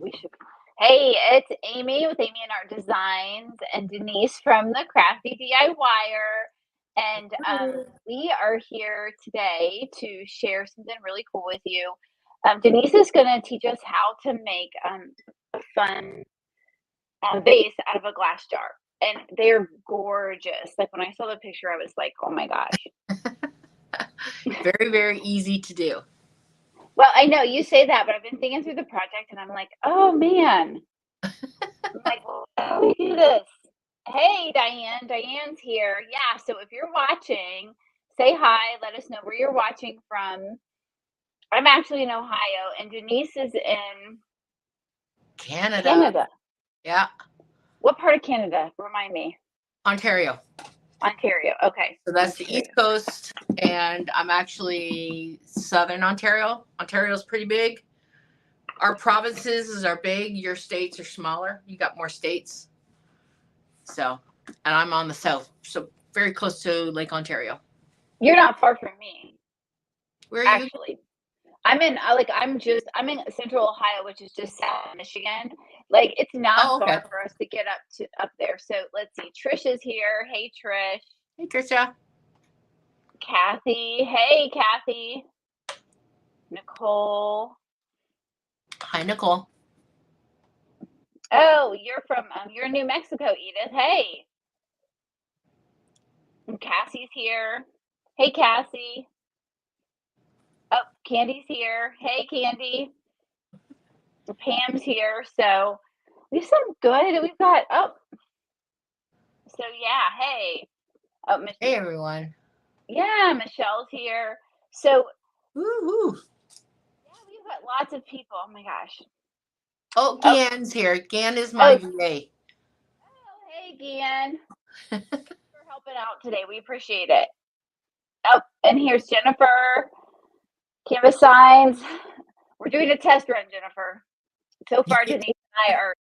we should. Hey, it's Amy with Amy and Art Designs and Denise from the Crafty DIYer. And we are here today to share something really cool with you. Denise is going to teach us how to make a fun vase out of a glass jar. And they're gorgeous. Like when I saw the picture, I was like, oh my gosh. Very, very easy to do. Well, I know you say that, but I've been thinking through the project and I'm like, oh man. I'm like, how do we do this? Hey, Diane. Diane's here. Yeah. So if you're watching, say hi. Let us know where you're watching from. I'm actually in Ohio and Denise is in Canada. Yeah. What part of Canada? Remind me. Ontario. Ontario. Okay. So that's the East Coast, and I'm actually Southern Ontario. Ontario's pretty big. Our provinces are big. Your states are smaller. You got more states. So, and I'm on the south, so very close to Lake Ontario. You're not far from me. Where are you? Actually, I'm in I'm in Central Ohio, which is just South Michigan. Like it's not far for us to get up there. So let's see. Trish is here. Hey, Trish. Hey, Trisha. Kathy. Hey, Kathy. Nicole. Hi, Nicole. Oh, you're in New Mexico, Edith. Hey. And Cassie's here. Hey, Cassie. Oh, Candy's here. Hey, Candy. Pam's here. So we have some good. We've got so yeah. Hey. Oh, Michelle. Hey, everyone. Yeah, Michelle's here. So woo-hoo. Yeah, we've got lots of people. Oh my gosh. Oh, Gan's here. Gan is my VA. Oh, hey, Gan. Thanks for helping out today. We appreciate it. Oh, and here's Jennifer. Canvas signs. We're doing a test run, Jennifer. So far, Denise and I are,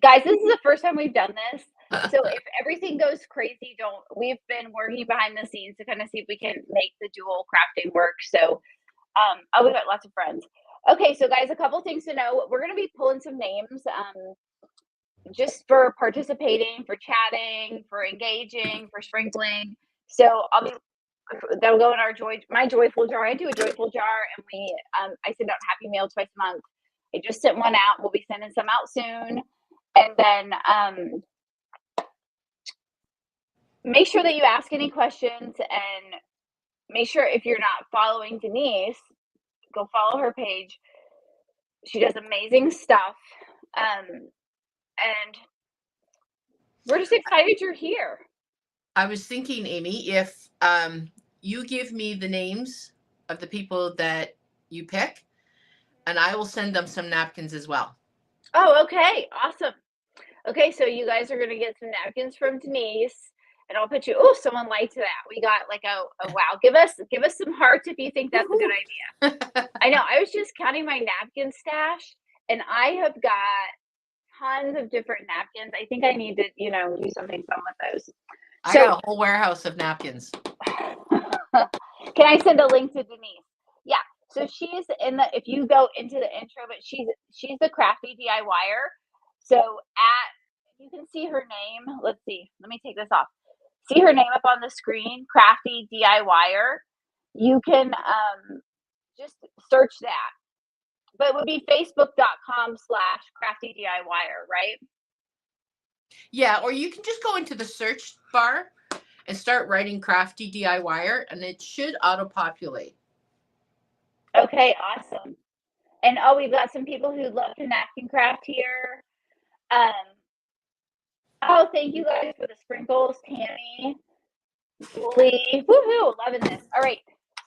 guys, this is the first time we've done this. So if everything goes crazy, we've been working behind the scenes to kind of see if we can make the dual crafting work. So, we've got lots of friends. Okay, so guys, a couple things to know. We're going to be pulling some names just for participating, for chatting, for engaging, for sprinkling. So that'll go in my joyful jar. I do a joyful jar, and I send out Happy Mail twice a month. I just sent one out. We'll be sending some out soon, and then make sure that you ask any questions, and make sure if you're not following Denise, go follow her page. She does amazing stuff, and we're just excited you're here. I was thinking, Amy, if you give me the names of the people that you pick, and I will send them some napkins as well. Oh, okay. Awesome. Okay, so you guys are going to get some napkins from Denise, and I'll put you. Oh, someone liked that. We got like a wow. Give us some hearts if you think that's a good idea. I know. I was just counting my napkin stash, and I have got tons of different napkins. I think I need to, do something fun with those. I got a whole warehouse of napkins. Can I send a link to Denise? Yeah. So she's if you go into the intro, but she's the Crafty DIYer. So you can see her name. Let's see. Let me take this off. See her name up on the screen, Crafty DIYer. You can just search that. But it would be facebook.com/CraftyDIYer, right? Yeah, or you can just go into the search bar and start writing Crafty DIYer, and it should auto-populate. Okay, awesome. And we've got some people who love to napkin craft here. Thank you guys for the sprinkles, Tammy, Julie. Woohoo, loving this. All right,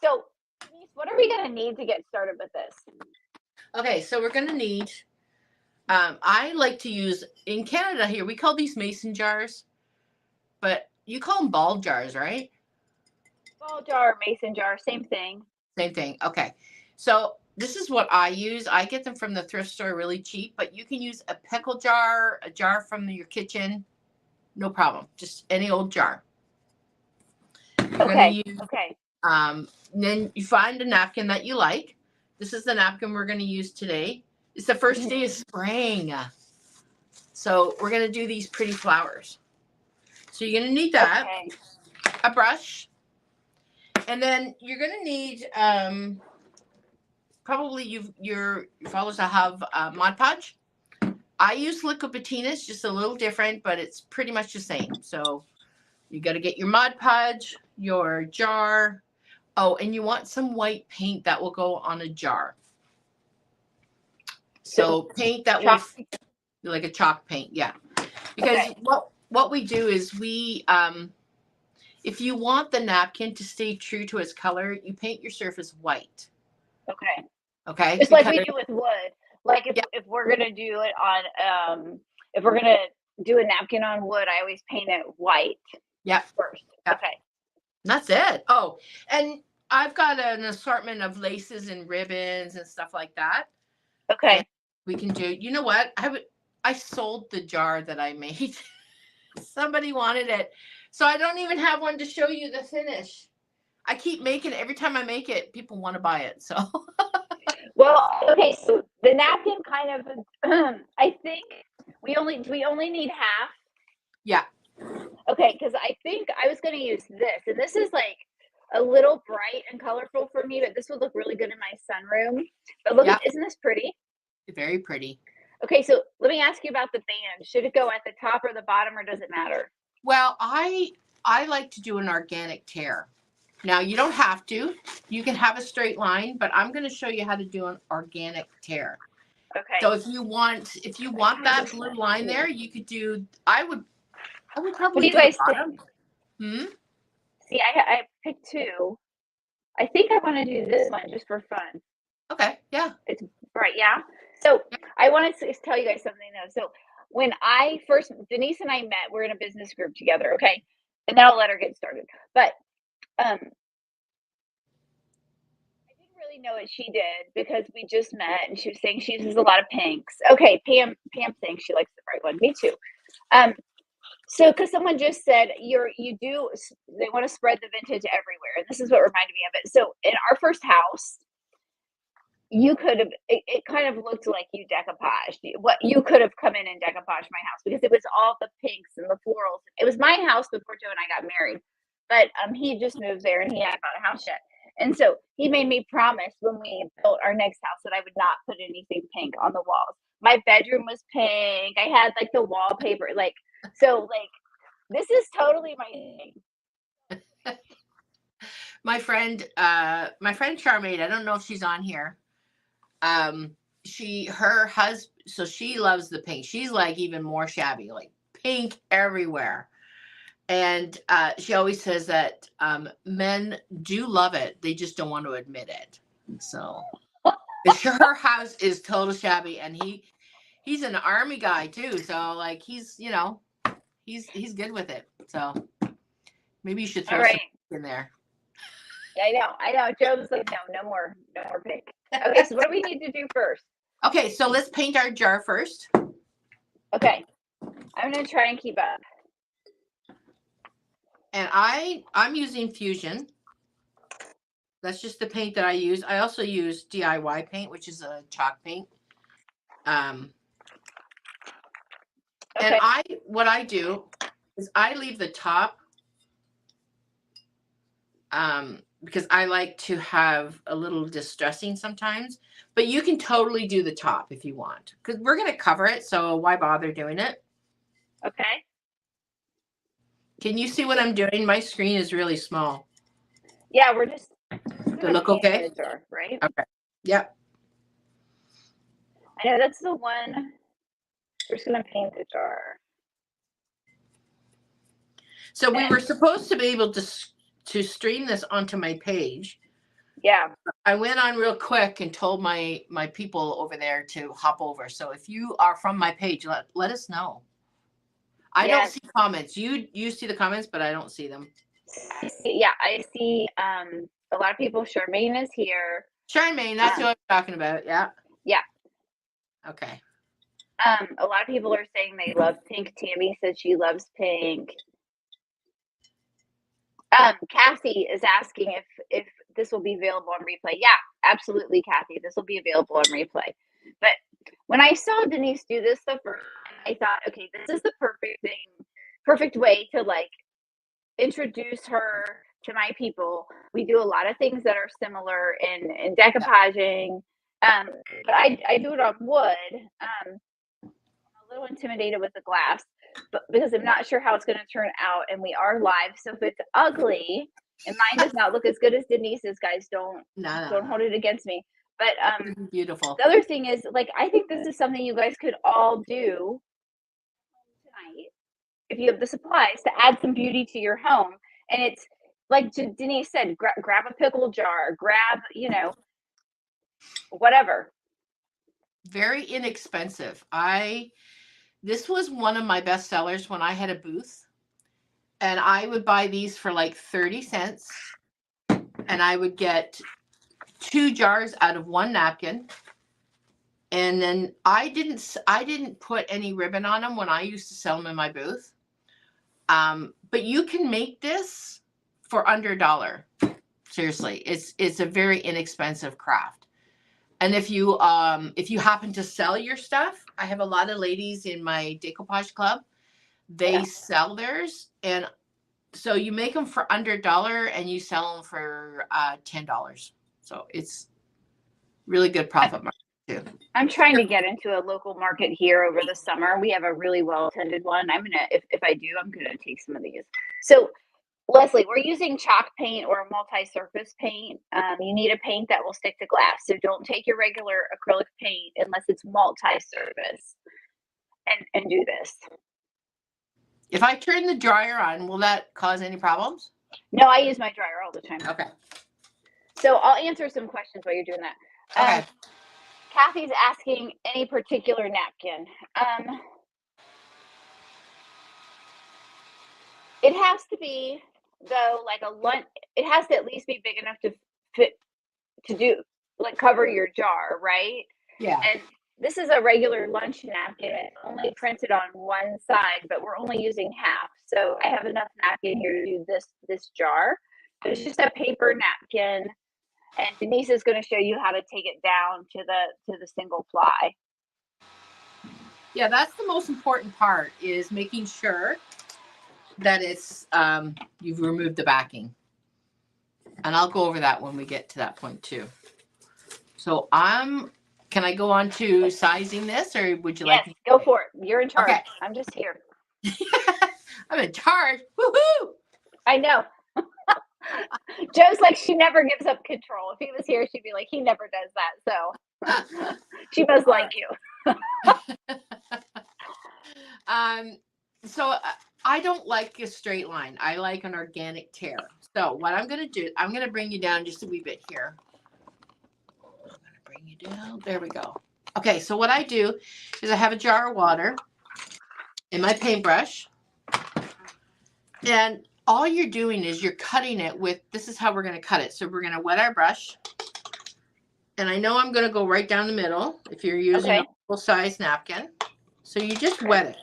so Denise, what are we going to need to get started with this? Okay, so we're going to need, I like to use, in Canada here, we call these mason jars, but you call them ball jars, right? Ball jar, mason jar, same thing. Same thing. Okay. So this is what I use. I get them from the thrift store really cheap, but you can use a pickle jar, a jar from your kitchen. No problem. Just any old jar. Okay. Then you find a napkin that you like. This is the napkin we're going to use today. It's the first day of spring. So we're going to do these pretty flowers. So you're going to need that, a brush, and then you're going to need probably your followers that have Mod Podge. I use liquid patina. It's just a little different, but it's pretty much the same. So you got to get your Mod Podge, your jar. Oh, and you want some white paint that will go on a jar. So paint that will, like a chalk paint, yeah. Because what we do is we, if you want the napkin to stay true to its color, you paint your surface white. Okay. Okay. Just like we do with wood. Like if we're gonna do it on, if we're gonna do a napkin on wood, I always paint it white. Yeah. First. Yep. Okay. That's it. Oh, and I've got an assortment of laces and ribbons and stuff like that. Okay. And we can do. You know what? I sold the jar that I made. Somebody wanted it, so I don't even have one to show you the finish. I keep making it. Every time I make it, people want to buy it. So. Well, okay. So the napkin kind of. I think we only need half. Yeah. Okay, because I think I was going to use this, and this is like a little bright and colorful for me, but this would look really good in my sunroom. But look, isn't this pretty? Very pretty. Okay, so let me ask you about the band. Should it go at the top or the bottom, or does it matter? Well, I like to do an organic tear. Now, you don't have to. You can have a straight line, but I'm going to show you how to do an organic tear. Okay. So if you want that blue line there, you could do. I would probably. What do you guys think? See, I picked two. I think I want to do this one just for fun. Okay. Yeah. It's bright. Yeah. So I want to tell you guys something though. So when Denise and I met, we're in a business group together. Okay. And then I'll let her get started. But I didn't really know what she did because we just met and she was saying she uses a lot of pinks. Okay. Pam saying she likes the bright one. Me too. So, because someone just said they want to spread the vintage everywhere, and this is what reminded me of it. So, in our first house, it kind of looked like you decoupaged. What you could have come in and decoupaged my house because it was all the pinks and the florals. It was my house before Joe and I got married, but he just moved there and he hadn't bought a house yet. And so he made me promise when we built our next house that I would not put anything pink on the walls. My bedroom was pink. I had like the wallpaper, this is totally my thing. My friend Charmaine, I don't know if she's on here. Her husband, so she loves the pink. She's like even more shabby, like pink everywhere. And she always says that men do love it. They just don't want to admit it. So her house is total shabby, and he's an army guy too. So like he's good with it. So maybe you should throw some in there. I know. Joe's like, no more pink. Okay, so what do we need to do first? Okay, so let's paint our jar first. Okay, I'm gonna try and keep up. And I'm using Fusion. That's just the paint that I use. I also use DIY paint, which is a chalk paint. And what I do is I leave the top because I like to have a little distressing sometimes, but you can totally do the top if you want, because we're going to cover it. So why bother doing it? Okay. Can you see what I'm doing? My screen is really small. Yeah, we're just. Does it look okay? Jar, right? Okay. Yep. I know that's the one. We're just going to paint the jar. So we were supposed to be able to stream this onto my page. Yeah. I went on real quick and told my people over there to hop over. So if you are from my page, let us know. I don't see comments. You see the comments, but I don't see them. I see a lot of people. Charmaine is here. Charmaine, that's who I'm talking about. Yeah. Yeah. Okay. A lot of people are saying they love pink. Tammy says she loves pink. Kathy is asking if this will be available on replay. Yeah, absolutely, Kathy. This will be available on replay. But when I saw Denise do this the first time, I thought, okay, this is the perfect way to like introduce her to my people. We do a lot of things that are similar in Yeah. decoupaging, but I do it on wood. I'm a little intimidated with the glass, but because I'm not sure how it's going to turn out, and we are live, so if it's ugly and mine does not look as good as Denise's, guys, don't No. hold it against me. But Beautiful. the other thing is, like, I think this is something you guys could all do tonight if you have the supplies to add some beauty to your home. And it's like Denise said, grab a pickle jar, grab, whatever. Very inexpensive. This was one of my best sellers when I had a booth, and I would buy these for like 30 cents, and I would get 2 jars out of 1 napkin. And then I didn't put any ribbon on them when I used to sell them in my booth. But you can make this for under $1. Seriously, it's a very inexpensive craft. And if you happen to sell your stuff, I have a lot of ladies in my decoupage club. They sell theirs, and so you make them for under $1 and you sell them for $10. So it's really good profit margin too. I'm trying to get into a local market here over the summer. We have a really well attended one. If I do, I'm gonna take some of these. So Leslie, we're using chalk paint or multi-surface paint. You need a paint that will stick to glass. So don't take your regular acrylic paint unless it's multi-surface and do this. If I turn the dryer on, will that cause any problems? No, I use my dryer all the time. Okay. So I'll answer some questions while you're doing that. Okay. Kathy's asking any particular napkin. It has to be, though, like a lunch. It has to at least be big enough to fit to do like cover your jar, right? Yeah. And this is a regular lunch napkin, only printed on one side, but we're only using half. So I have enough napkin here to do this jar. It's just a paper napkin, and Denise is going to show you how to take it down to the single ply. Yeah, that's the most important part, is making sure that it's you've removed the backing. And I'll go over that when we get to that point too. So can I go on to sizing this, or would you like me? Go for it. You're in charge. Okay. I'm just here. I'm in charge. Woohoo! I know. Joe's like, she never gives up control. If he was here, she'd be like, he never does that. So she must like you. So I don't like a straight line. I like an organic tear. So what I'm going to do, I'm going to bring you down just a wee bit here. I'm going to bring you down. There we go. Okay, so what I do is I have a jar of water and my paintbrush. And all you're doing is you're cutting it with, this is how we're going to cut it. So we're going to wet our brush. And I know I'm going to go right down the middle if you're using a full size napkin. So you just wet it.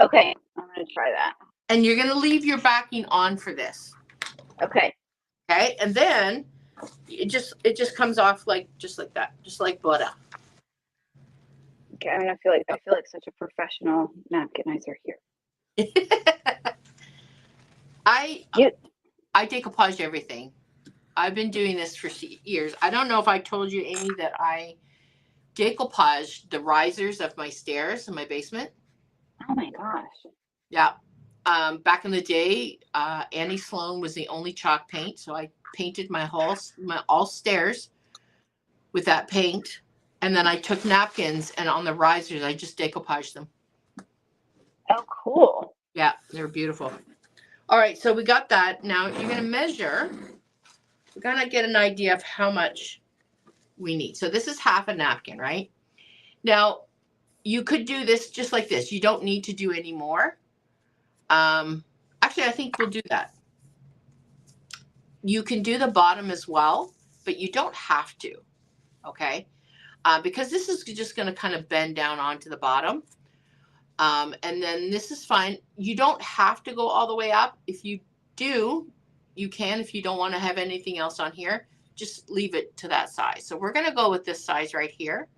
Okay, I'm going to try that. And you're going to leave your backing on for this. Okay. Okay, and then it just comes off just like that, just like butter. Okay, I feel like such a professional napkinizer here. I decoupage everything. I've been doing this for years. I don't know if I told you, Amy, that I decoupaged the risers of my stairs in my basement. Oh my gosh. Yeah. Back in the day, Annie Sloan was the only chalk paint, so I painted my all stairs with that paint, and then I took napkins and on the risers I just decoupaged them. Oh, cool. Yeah, they're beautiful. All right, so we got that. Now you're going to measure. We're going to get an idea of how much we need. So this is half a napkin, right? Now you could do this just like this. You don't need to do any more. Actually, I think we'll do that. You can do the bottom as well, but you don't have to, okay? Because this is just going to kind of bend down onto the bottom. And then this is fine. You don't have to go all the way up. If you do, you can. If you don't want to have anything else on here, just leave it to that size. So we're going to go with this size right here.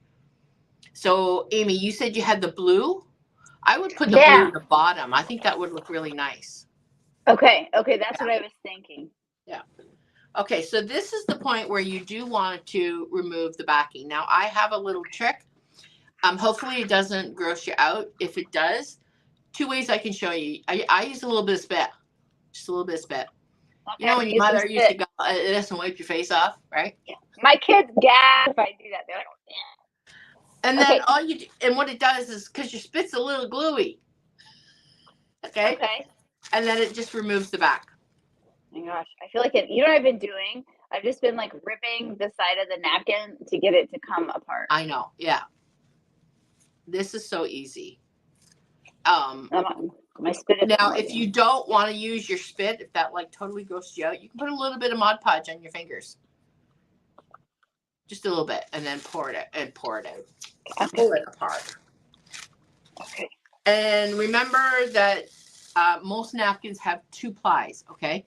So Amy, you said you had the blue. I would put the blue at the bottom. I think that would look really nice. Okay. Okay. That's what I was thinking. Yeah. Okay. So this is the point where you do want to remove the backing. Now I have a little trick. Hopefully it doesn't gross you out. If it does, 2 ways I can show you. I use a little bit of spit. Just a little bit of spit. Okay, you know when your mother used to go, it doesn't wipe your face off, right? Yeah. My kids gag if I do that. They're like, oh, yeah. And then all you do, and what it does is because your spit's a little gluey. Okay. Okay. And then it just removes the back. Oh my gosh, I feel like you know what I've been doing? I've just been like ripping the side of the napkin to get it to come apart. I know. Yeah. This is so easy. My spit is now, if you don't want to use your spit, if that like totally grosses you out, you can put a little bit of Mod Podge on your fingers. Just a little bit, and then pour it out. Okay. Pull it apart. Okay. And remember that most napkins have 2 plies, okay?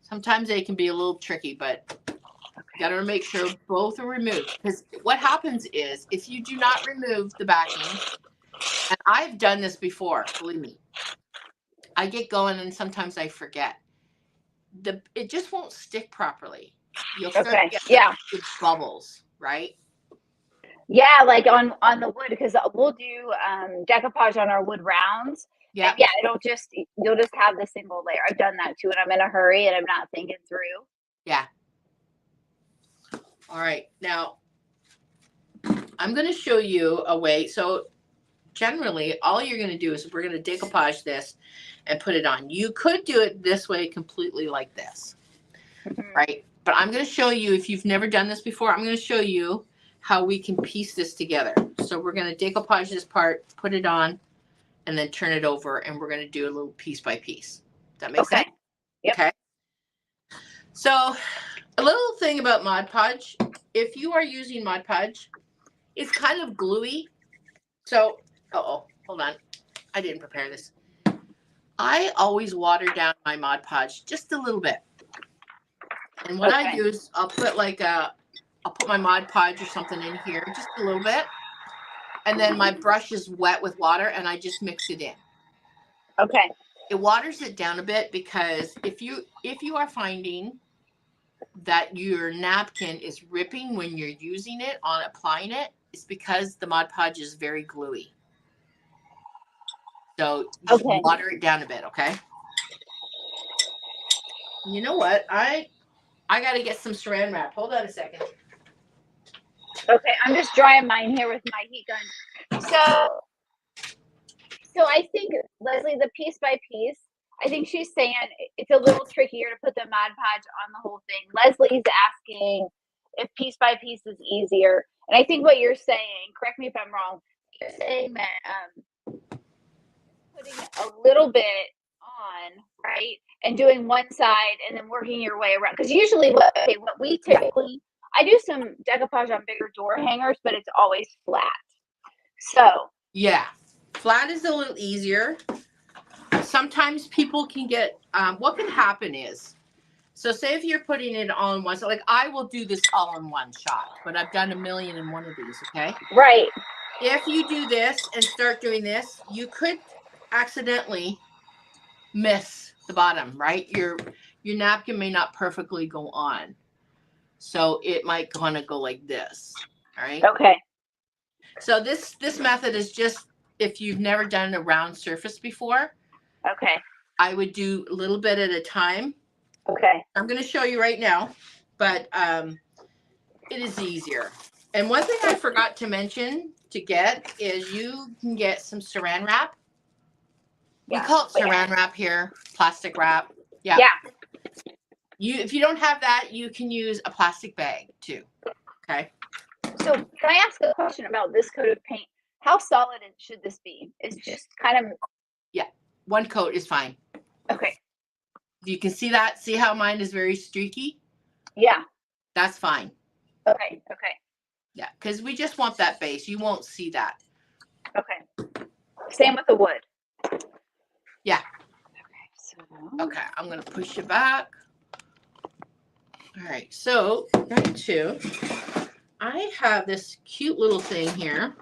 Sometimes they can be a little tricky, but you got to make sure both are removed. Because what happens is, if you do not remove the backing, and I've done this before, believe me, I get going and sometimes I forget. It just won't stick properly. You'll start to get bubbles, right? Yeah, like on the wood, because we'll do decoupage on our wood rounds. Yeah. Yeah, you'll just have the single layer. I've done that too, and I'm in a hurry and I'm not thinking through. Yeah. All right. Now, I'm going to show you a way. So generally, all you're going to do is we're going to decoupage this and put it on. You could do it this way completely like this, right? But I'm going to show you, if you've never done this before, I'm going to show you how we can piece this together. So we're going to decoupage this part, put it on, and then turn it over, and we're going to do a little piece by piece. Does that make sense? Yep. Okay. So a little thing about Mod Podge, if you are using Mod Podge, it's kind of gluey. So, hold on. I didn't prepare this. I always water down my Mod Podge just a little bit. And what I do is I'll put my Mod Podge or something in here, just a little bit. And then my brush is wet with water and I just mix it in. Okay. It waters it down a bit because if you are finding that your napkin is ripping when you're using it on applying it, it's because the Mod Podge is very gluey. So just water it down a bit, okay? You know what? I got to get some saran wrap. Hold on a second. Okay, I'm just drying mine here with my heat gun. So I think, Leslie, the piece by piece, I think she's saying it's a little trickier to put the Mod Podge on the whole thing. Leslie's asking if piece by piece is easier. And I think what you're saying, correct me if I'm wrong, you're saying that putting a little bit on, right, and doing one side and then working your way around. Because usually what we typically, I do some decoupage on bigger door hangers, but it's always flat. So yeah, flat is a little easier. Sometimes people can get, what can happen is, so say if you're putting it on one, so like I will do this all in one shot, but I've done 1,000,001 of these, okay? Right. If you do this and start doing this, you could accidentally miss the bottom, right? Your napkin may not perfectly go on. So it might kind of go like this, all right? Okay. So this method is just if you've never done a round surface before. Okay. I would do a little bit at a time. Okay. I'm going to show you right now, but it is easier. And one thing I forgot to mention to get is you can get some saran wrap. We call it saran wrap here, plastic wrap. Yeah. If you don't have that, you can use a plastic bag too. Okay. So can I ask a question about this coat of paint? How solid should this be? It's just kind of. Yeah. One coat is fine. Okay. You can see that. See how mine is very streaky? Yeah. That's fine. Okay. Okay. Yeah, because we just want that base. You won't see that. Okay. Same with the wood. Yeah. Okay. So. Okay, I'm going to push it back. All right, so I have this cute little thing here.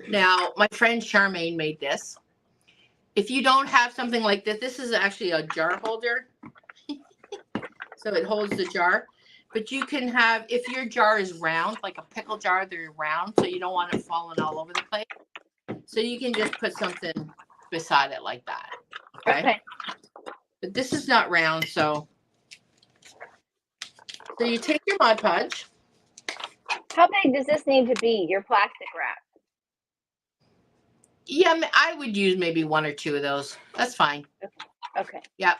Now, my friend Charmaine made this. If you don't have something like this, this is actually a jar holder. So it holds the jar. But you can have, if your jar is round, like a pickle jar, they're round, so you don't want it falling all over the place. So you can just put something beside it like that. Okay. But this is not round, so you take your Mod Podge. How big does this need to be, your plastic wrap? Yeah, I would use maybe 1 or 2 of those. That's fine. Okay. Yep.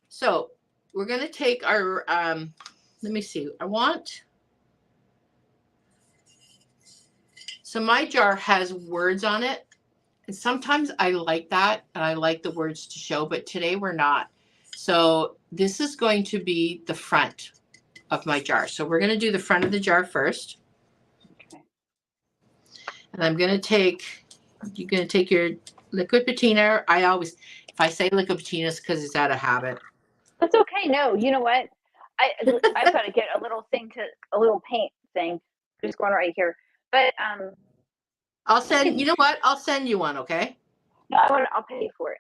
So we're going to take our, let me see. So my jar has words on it. And sometimes I like that, and I like the words to show, but today we're not. So this is going to be the front of my jar. So we're going to do the front of the jar first. Okay. And you're going to take your liquid patina. If I say liquid patina, it's because it's out of habit. That's okay. No, you know what? I've got to get a little paint thing. Just going right here. But I'll send you one, okay? No, I'll pay for it.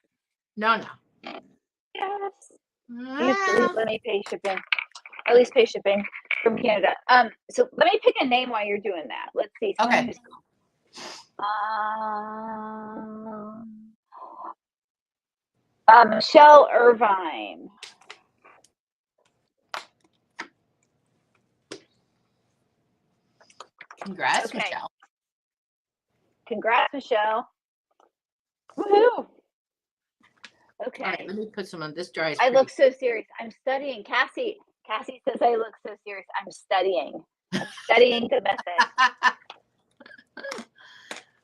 No. Yes. Let me pay shipping. At least pay shipping from Canada. So let me pick a name while you're doing that. Let's see. Okay. Michelle Irvine. Congrats, Michelle. Congrats, Michelle. Woohoo. Okay. All right, let me put some on this jar. I look so serious. I'm studying. Cassie says I look so serious. I'm studying the method.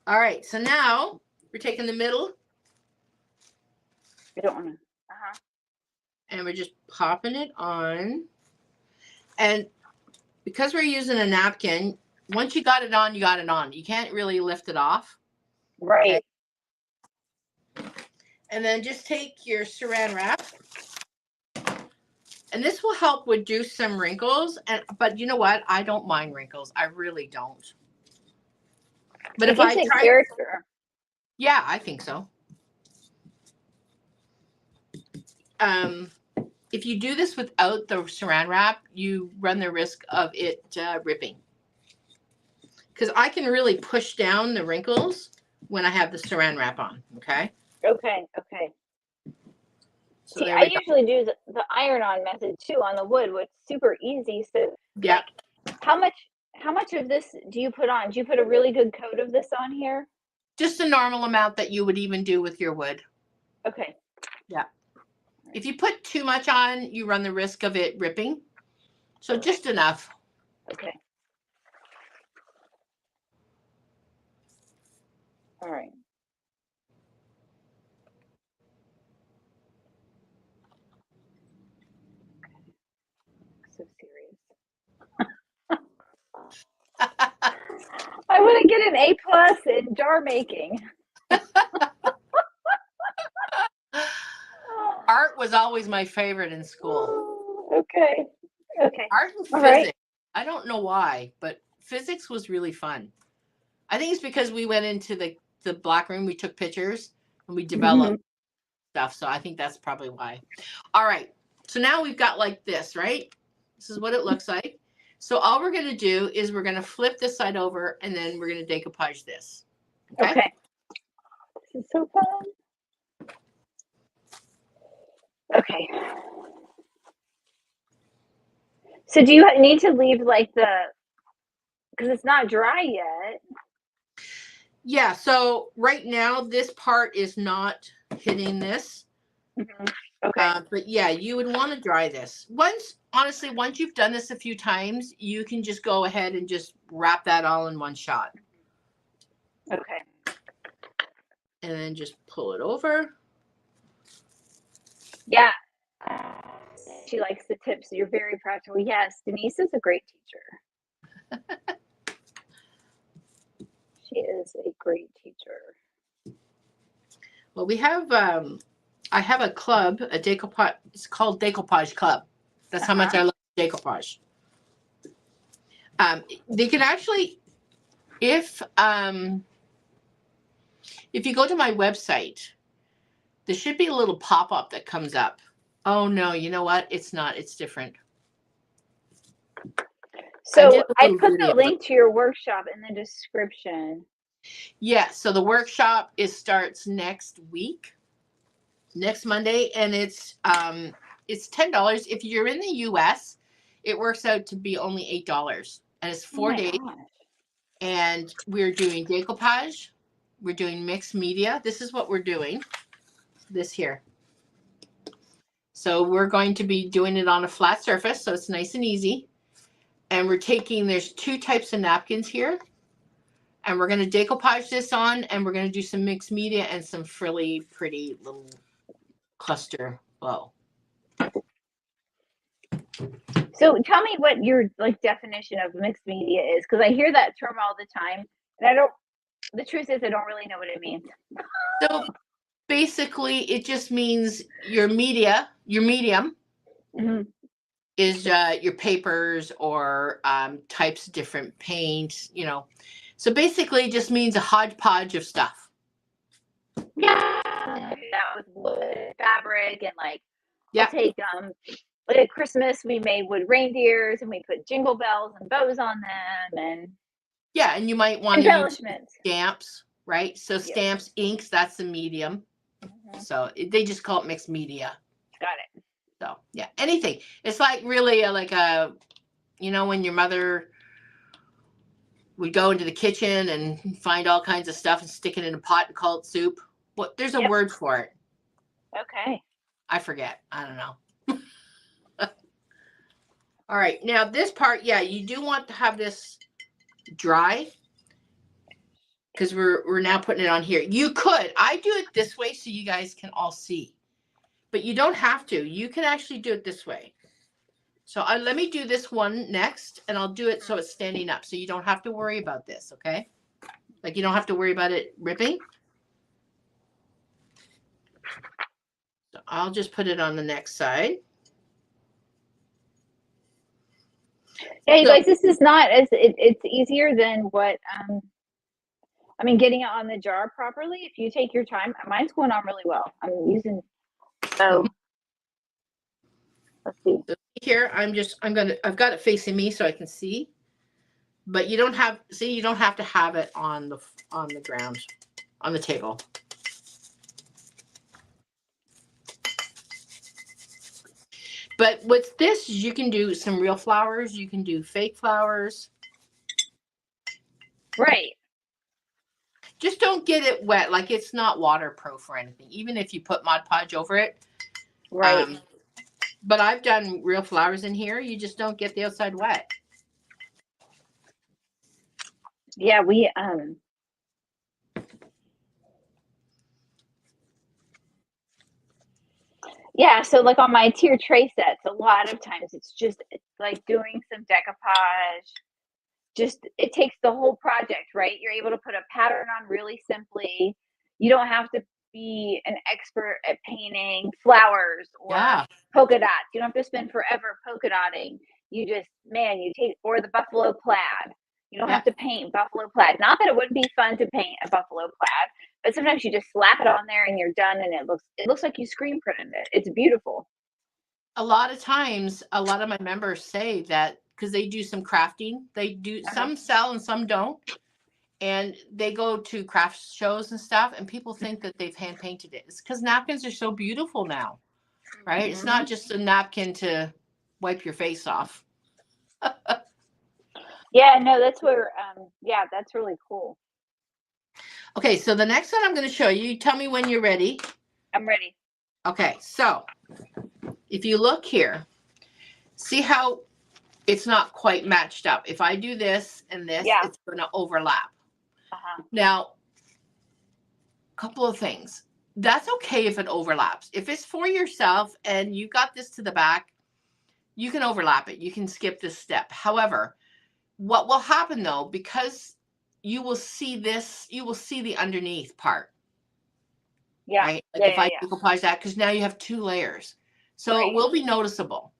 All right, so now we're taking the middle. I don't want to. And we're just popping it on. And because we're using a napkin, once you got it on, you got it on. You can't really lift it off. Right. Okay. And then just take your saran wrap. And this will help reduce some wrinkles. But you know what? I don't mind wrinkles. I really don't. But if I try, character. Yeah, I think so. If you do this without the saran wrap, you run the risk of it ripping. Because I can really push down the wrinkles when I have the saran wrap on. Okay. Okay. So see, I usually do the iron-on method too on the wood, which is super easy. So yeah. Like, how much of this do you put on? Do you put a really good coat of this on here? Just the normal amount that you would even do with your wood. Okay. Yeah. If you put too much on, you run the risk of it ripping. So just enough. Okay. All right. So serious. I want to get an A+ in jar making. Art was always my favorite in school. Okay. Art and physics. Right. I don't know why, but physics was really fun. I think it's because we went into the black room, we took pictures, and we developed stuff. So I think that's probably why. All right. So now we've got like this, right? This is what it looks like. So all we're going to do is we're going to flip this side over, and then we're going to decoupage this. Okay. This is so fun. Okay. So do you need to leave like because it's not dry yet? Yeah. So right now, this part is not hitting this. Okay. But yeah, you would want to dry this. Once you've done this a few times, you can just go ahead and just wrap that all in one shot. Okay. And then just pull it over. Yeah. She likes the tips. You're very practical. Yes, Denise is a great teacher. She is a great teacher. Well, we have, I have a club, a decoupage, it's called Decoupage Club. That's how much I love decoupage. They can actually, if you go to my website, there should be a little pop-up that comes up. Oh no, you know what? It's not, it's different. So I put the link to your workshop in the description. Yeah, so the workshop starts next week, next Monday, and it's $10. If you're in the US, it works out to be only $8, and it's 4 days. Gosh. And we're doing decoupage, we're doing mixed media. This is what we're doing. This here. So we're going to be doing it on a flat surface, so it's nice and easy. And we're taking, there's 2 types of napkins here. And we're going to decoupage this on, and we're going to do some mixed media and some frilly, pretty little cluster bow. So tell me what your definition of mixed media is, because I hear that term all the time, and the truth is I don't really know what it means. So basically it just means your medium is your papers or types of different paints, you know. So basically it just means a hodgepodge of stuff. Yeah, that with wood, fabric, and yeah. I'll take at Christmas we made wood reindeers and we put jingle bells and bows on them, and yeah, and you might want to use stamps, right? So stamps, inks, that's the medium. So they just call it mixed media. Got it. So yeah, anything. It's like really like a, you know, when your mother would go into the kitchen and find all kinds of stuff and stick it in a pot and call it soup. Well, there's a word for it. Okay. I forget. I don't know. All right. Now this part, yeah, you do want to have this dry because we're now putting it on here. You could. I do it this way so you guys can all see. But you don't have to. You can actually do it this way. So let me do this one next, and I'll do it so it's standing up. So you don't have to worry about this, okay? Like you don't have to worry about it ripping. So I'll just put it on the next side. Yeah, you guys, this is not it's easier than what I mean, getting it on the jar properly. If you take your time, mine's going on really well. I'm using let's see. So here I've got it facing me so I can see. But you don't have to have it on the ground, on the table. But with this, you can do some real flowers. You can do fake flowers. Right. Just don't get it wet. Like it's not waterproof or anything, even if you put Mod Podge over it. Right. But I've done real flowers in here. You just don't get the outside wet. Yeah, we yeah, so like on my tier tray sets, a lot of times it's like doing some decoupage. Just it takes the whole project, right? You're able to put a pattern on really simply. You don't have to be an expert at painting flowers or polka dots. You don't have to spend forever polka dotting. You just, you take, or the buffalo plaid. You don't have to paint buffalo plaid. Not that it wouldn't be fun to paint a buffalo plaid, but sometimes you just slap it on there and you're done, and it looks like you screen printed it. It's beautiful. A lot of times, a lot of my members say that because they do some crafting. They do some sell and some don't. And they go to craft shows and stuff, and people think that they've hand painted it. It's because napkins are so beautiful now, right? It's not just a napkin to wipe your face off. Yeah, no, that's where, that's really cool. Okay, so the next one I'm going to show you. Tell me when you're ready. I'm ready. Okay, so if you look here, see how it's not quite matched up. If I do this and this, it's going to overlap. Now, a couple of things. That's okay if it overlaps. If it's for yourself and you got this to the back, you can overlap it. You can skip this step. However, what will happen though, because you will see this, you will see the underneath part, Yeah. right? Like Yeah. if Yeah. I Yeah. decoupage that, because now you have 2 layers. So Right. it will be noticeable.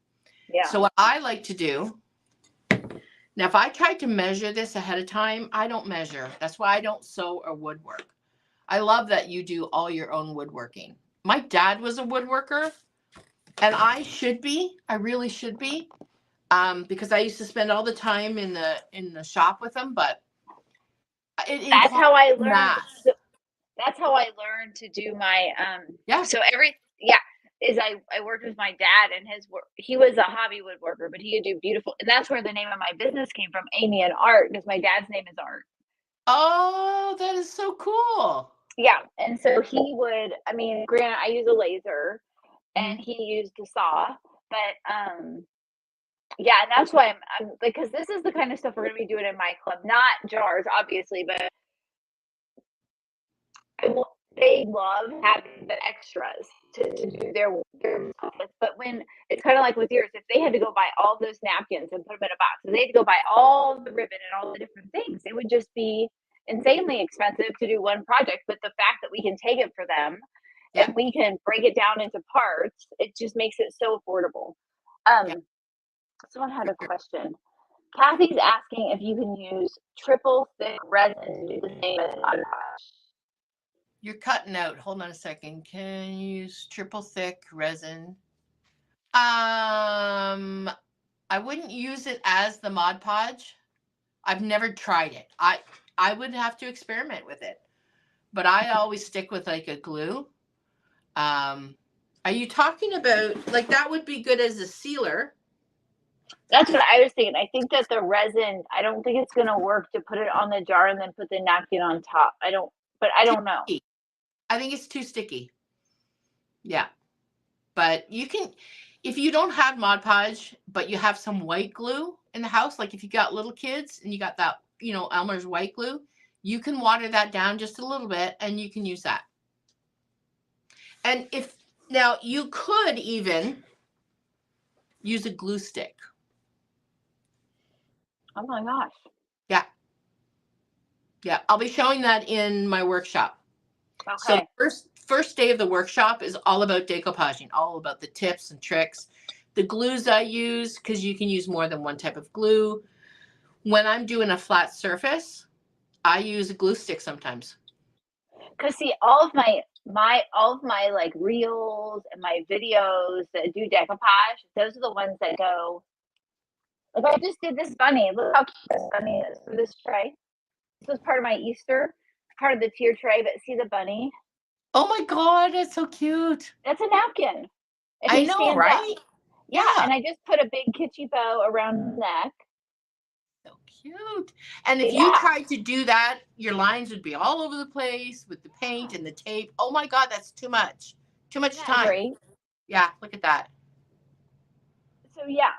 Yeah. So what I like to do, now if I tried to measure this ahead of time, I don't measure. That's why I don't sew or woodwork. I love that you do all your own woodworking. My dad was a woodworker, and I should be. I really should be, because I used to spend all the time in the shop with him. But it That's involves how I learned. math. That's how I learned to do my Yeah. so is I worked with my dad and his work. He was a hobby woodworker, but he could do beautiful, and that's where the name of my business came from, Amy and Art, because my dad's name is Art. Oh, that is so cool. Yeah, and so he would, I mean, granted, I use a laser and Mhm. he used a saw, but yeah, and that's why I'm because this is the kind of stuff we're gonna be doing in my club, not jars, obviously, but they love having the extras to do their stuff with. But when it's kind of like with yours, if they had to go buy all those napkins and put them in a box, and they had to go buy all the ribbon and all the different things, it would just be insanely expensive to do one project. But the fact that we can take it for them Yeah. and we can break it down into parts, it just makes it so affordable. Yeah. Someone had a question. Kathy's asking if you can use triple thick resin to do the same as Mod Podge. You're cutting out. Hold on a second. Can you use triple thick resin? I wouldn't use it as the Mod Podge. I've never tried it. I would have to experiment with it. But I always stick with like a glue. Are you talking about, like, that would be good as a sealer? That's what I was thinking. I think that the resin, I don't think it's gonna work to put it on the jar and then put the napkin on top. I don't know. Sticky. I think it's too sticky. Yeah. But you can, if you don't have Mod Podge, but you have some white glue in the house, like if you got little kids and you got that, Elmer's white glue, you can water that down just a little bit and you can use that. And now you could even use a glue stick. Oh my gosh. Yeah. Yeah. I'll be showing that in my workshop. So Okay. the first day of the workshop is all about decoupaging, all about the tips and tricks. The glues I use, because you can use more than one type of glue. When I'm doing a flat surface, I use a glue stick sometimes. Cause see, all of my like reels and my videos that do decoupage, those are the ones that go. Like I just did this bunny. Look how cute this bunny is for this tray. This was part of my Easter, part of the tier tray. But see the bunny? Oh my God, that's so cute. That's a napkin, and I he know, stands up. right? Yeah, Yeah. and I just put a big kitschy bow around his neck. So cute. And if you Yeah. tried to do that, your lines would be all over the place with the paint and the tape. Oh my God, that's too much. Too much Isn't that time. great? Yeah, look at that. So yeah.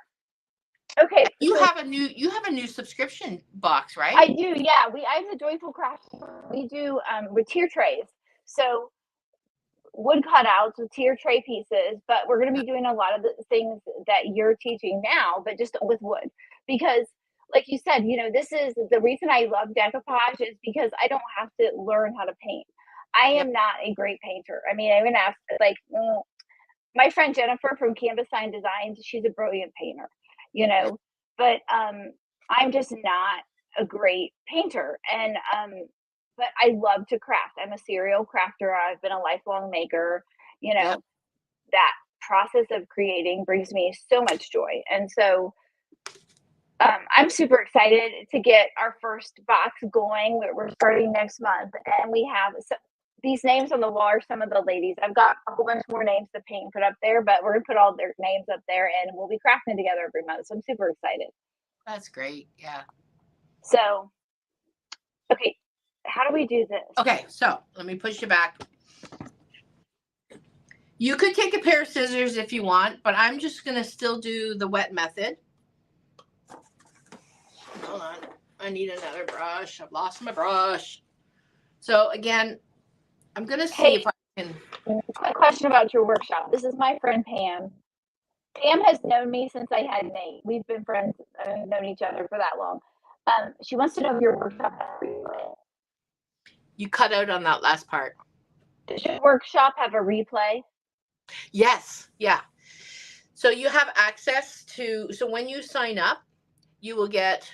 Okay. You So have a new subscription box, right? I do. Yeah. I have the Joyful Craft. We do with tier trays. So wood cutouts with tier tray pieces, but we're going to be doing a lot of the things that you're teaching now, but just with wood. Because, like you said, this is the reason I love decoupage is because I don't have to learn how to paint. I Yeah. am not a great painter. I mean, I'm going to ask, like, my friend Jennifer from Canvas Sign Designs, she's a brilliant painter, but I'm just not a great painter. And but I love to craft. I'm a serial crafter. I've been a lifelong maker. Yeah. That process of creating brings me so much joy. And so I'm super excited to get our first box going. We're starting next month, and we have these names on the wall are some of the ladies. I've got a whole bunch more names to paint and put up there, but we're gonna put all their names up there, and we'll be crafting together every month. So I'm super excited. That's great. Yeah. So, okay, how do we do this? Okay, so let me push you back. You could take a pair of scissors if you want, but I'm just going to still do the wet method. Hold on. I need another brush. I've lost my brush. So again, I'm going to see if I can. Quick question about your workshop. This is my friend Pam. Pam has known me since I had Nate. We've been friends, known each other for that long. She wants to know if your workshop has a replay. You cut out on that last part. Does your workshop have a replay? Yes. Yeah. So you have access to, so when you sign up, you will get,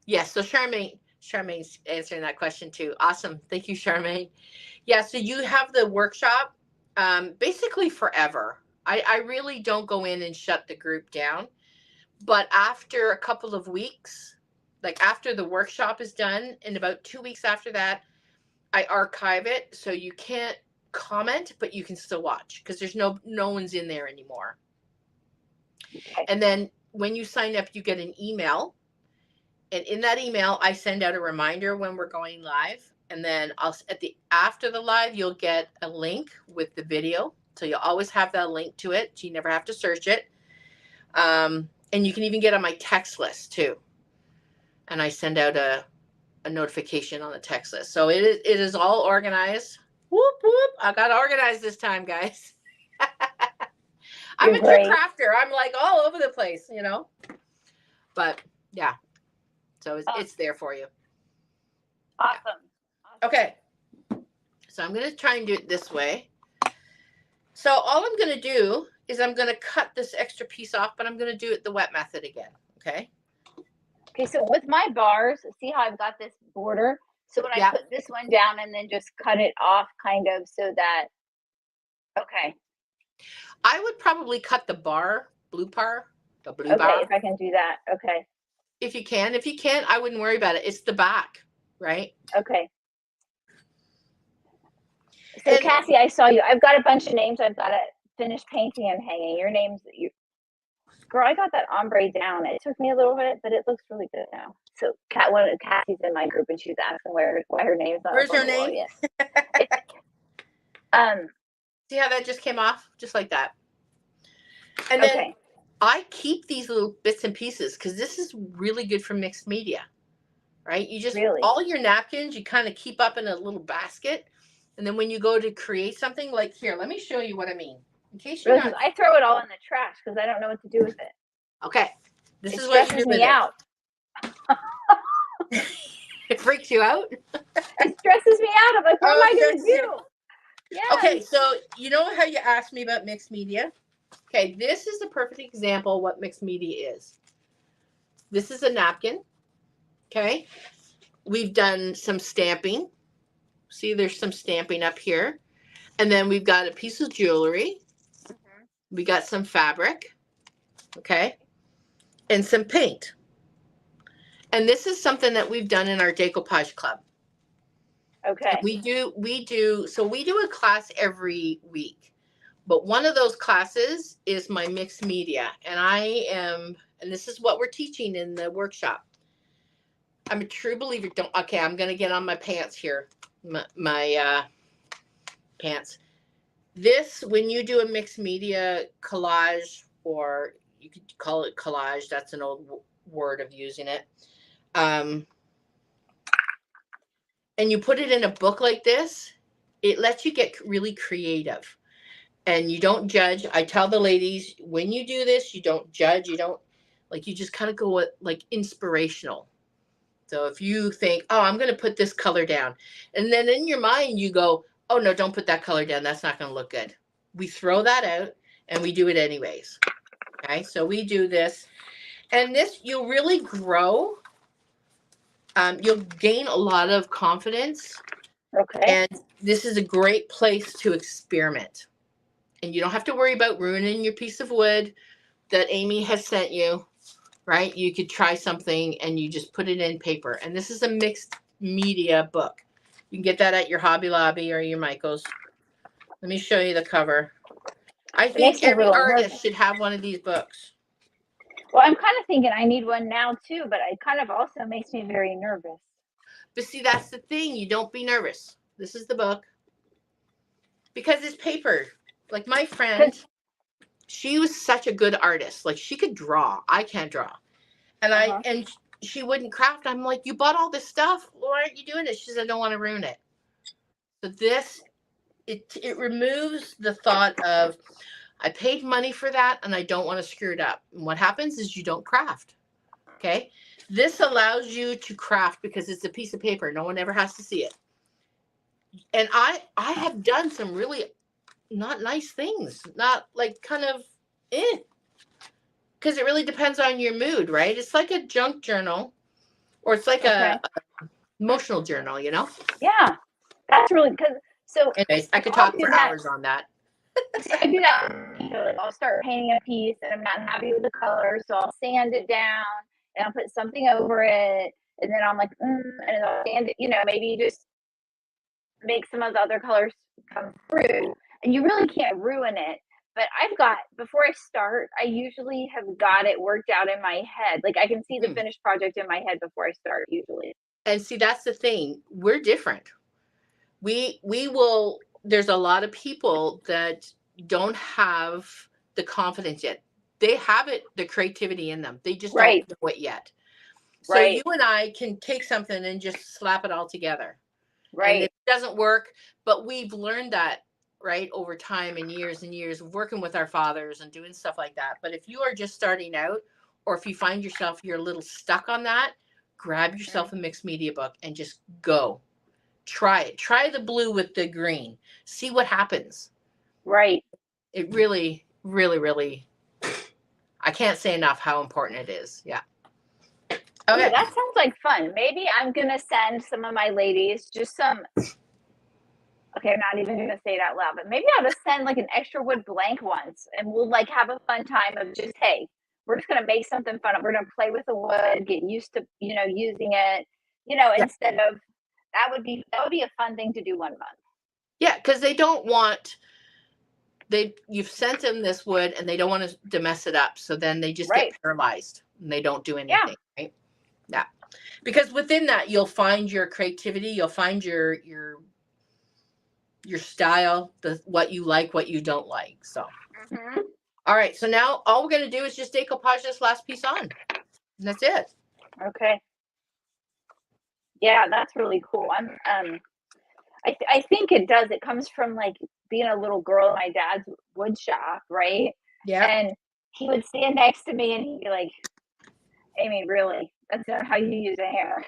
yes. So Charmaine's answering that question too. Awesome. Thank you, Charmaine. Yeah. So you have the workshop basically forever. I really don't go in and shut the group down. But after a couple of weeks, like after the workshop is done, and about 2 weeks after that, I archive it. So you can't comment, but you can still watch because there's no one's in there anymore. Okay. And then when you sign up, you get an email. And in that email, I send out a reminder when we're going live. And then after the live, you'll get a link with the video. So you'll always have that link to it. So you never have to search it. And you can even get on my text list too. And I send out a notification on the text list. So it is all organized. Whoop, whoop. I got organized this time, guys. I'm a true crafter. I'm like all over the place, you know. But yeah. So it's there for you. Awesome. Okay. So I'm going to try and do it this way. So all I'm going to do is I'm going to cut this extra piece off, but I'm going to do it the wet method again. Okay. Okay. So with my bars, see how I've got this border? So when I put this one down and then just cut it off kind of so that, okay. I would probably cut the blue bar. Okay, if I can do that. Okay. If you can. If you can't, I wouldn't worry about it. It's the back, right? Okay. So Cassie, I saw you. I've got a bunch of names. I've got to finish painting and hanging. Your name's girl. I got that ombre down. It took me a little bit, but it looks really good now. So one of Cassie's in my group, and she's asking why her name's not. Where's her name? See how that just came off, just like that. And then I keep these little bits and pieces because this is really good for mixed media, right? You just all your napkins, you kind of keep up in a little basket. And then when you go to create something like here, let me show you what I mean. In case you're not, I throw it all in the trash because I don't know what to do with it. Okay. This is what you do with it. Out. It freaks you out? It stresses me out. I'm like, what am I going to do? Yes. Okay, so you know how you asked me about mixed media? Okay, this is a perfect example of what mixed media is. This is a napkin. Okay. We've done some stamping. See, there's some stamping up here. And then we've got a piece of jewelry. We got some fabric. Okay. And some paint. And this is something that we've done in our Decoupage club. Okay. And we do a class every week. But one of those classes is my mixed media. And this is what we're teaching in the workshop. I'm a true believer. I'm going to get on my pants here. My pants. When you do a mixed media collage, or you could call it collage, that's an old word of using it. And you put it in a book like this, it lets you get really creative. And you don't judge. I tell the ladies, when you do this, you don't judge. You don't, you just kind of go with inspirational. So if you think, oh, I'm going to put this color down. And then in your mind, you go, oh, no, don't put that color down. That's not going to look good. We throw that out and we do it anyways. Okay, so we do this. And this, you'll really grow. You'll gain a lot of confidence. Okay. And this is a great place to experiment. And you don't have to worry about ruining your piece of wood that Amy has sent you, right? You could try something and you just put it in paper. And this is a mixed media book. You can get that at your Hobby Lobby or your Michael's. Let me show you the cover. I think every artist should have one of these books. Well, I'm kind of thinking I need one now too, but it kind of also makes me very nervous. But see, that's the thing. You don't be nervous. This is the book. Because it's paper. Like my friend, she was such a good artist. Like she could draw. I can't draw. And she wouldn't craft. I'm like, you bought all this stuff. Why aren't you doing it? She said, I don't want to ruin it. So this, it removes the thought of, I paid money for that and I don't want to screw it up. And what happens is you don't craft. Okay. This allows you to craft because it's a piece of paper. No one ever has to see it. And I have done some really not nice things, not like kind of because it really depends on your mood, right? It's like a junk journal, or it's like a emotional journal, you know? Yeah, that's really because. So, anyways, I could talk for hours on that. So I do that. Like I'll start painting a piece, and I'm not happy with the color, so I'll sand it down, and I'll put something over it, and then I'm like, and I'll sand it. Maybe just make some of the other colors come through, and you really can't ruin it. But before I start, I usually have got it worked out in my head. Like I can see the finished project in my head before I start usually. And see, that's the thing. We're different. We will, there's a lot of people that don't have the confidence yet. They have it, the creativity in them. They just don't know it yet. So you and I can take something and just slap it all together. Right. And it doesn't work, but we've learned that, right, over time and years of working with our fathers and doing stuff like that. But if you are just starting out, or if you find yourself, you're a little stuck on that, grab yourself a mixed media book and just go. Try it. Try the blue with the green. See what happens. Right. It really, really, really, I can't say enough how important it is. Yeah. Okay. Yeah, that sounds like fun. Maybe I'm going to send some of my ladies just some. Okay, I'm not even going to say it out loud, but maybe I'll just send like an extra wood blank once, and we'll like have a fun time of just, hey, we're just going to make something fun. We're going to play with the wood, get used to, using it, instead of, that would be a fun thing to do 1 month. Yeah, because they don't want, you've sent them this wood and they don't want to mess it up. So then they just get paralyzed and they don't do anything, right? Yeah. Because within that, you'll find your creativity, you'll find your style, what you like, what you don't like. So, all right. So now all we're going to do is just decoupage this last piece on. And that's it. Okay. Yeah, that's really cool. I think it does. It comes from like being a little girl in my dad's wood shop, right? Yeah. And he would stand next to me and he'd be like, Amy, really? That's not how you use a hammer.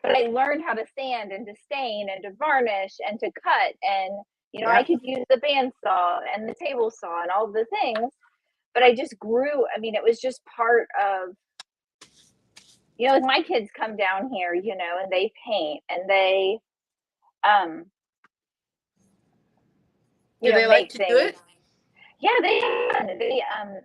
But I learned how to sand and to stain and to varnish and to cut. And, I could use the bandsaw and the table saw and all the things. But I just grew. I mean, it was just part of, like my kids come down here, and they paint and they, do they like to do it? Yeah, they, and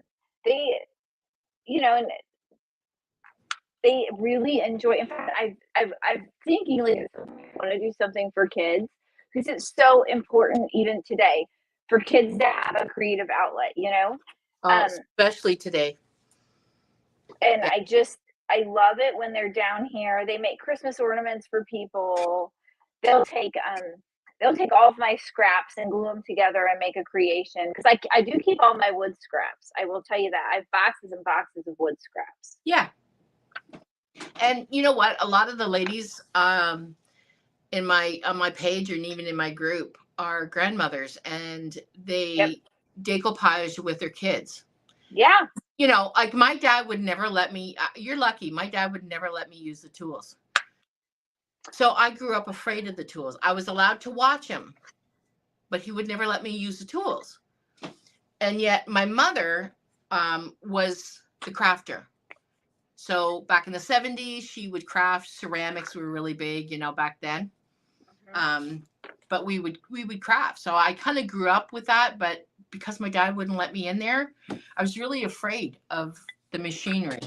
they really enjoy. In fact, I'm thinking like I want to do something for kids because it's so important even today for kids to have a creative outlet, especially today. And I love it when they're down here. They make Christmas ornaments for people. They'll take all of my scraps and glue them together and make a creation. Because I do keep all my wood scraps. I will tell you that. I have boxes and boxes of wood scraps. Yeah. And you know what? A lot of the ladies on my page and even in my group are grandmothers, and they decoupage with their kids. Yeah. Like my dad would never let me, you're lucky, my dad would never let me use the tools. So I grew up afraid of the tools. I was allowed to watch him, but he would never let me use the tools. And yet my mother was the crafter. So back in the 70s, she would craft. Ceramics were really big, back then. But we would craft. So I kind of grew up with that, but because my dad wouldn't let me in there, I was really afraid of the machinery.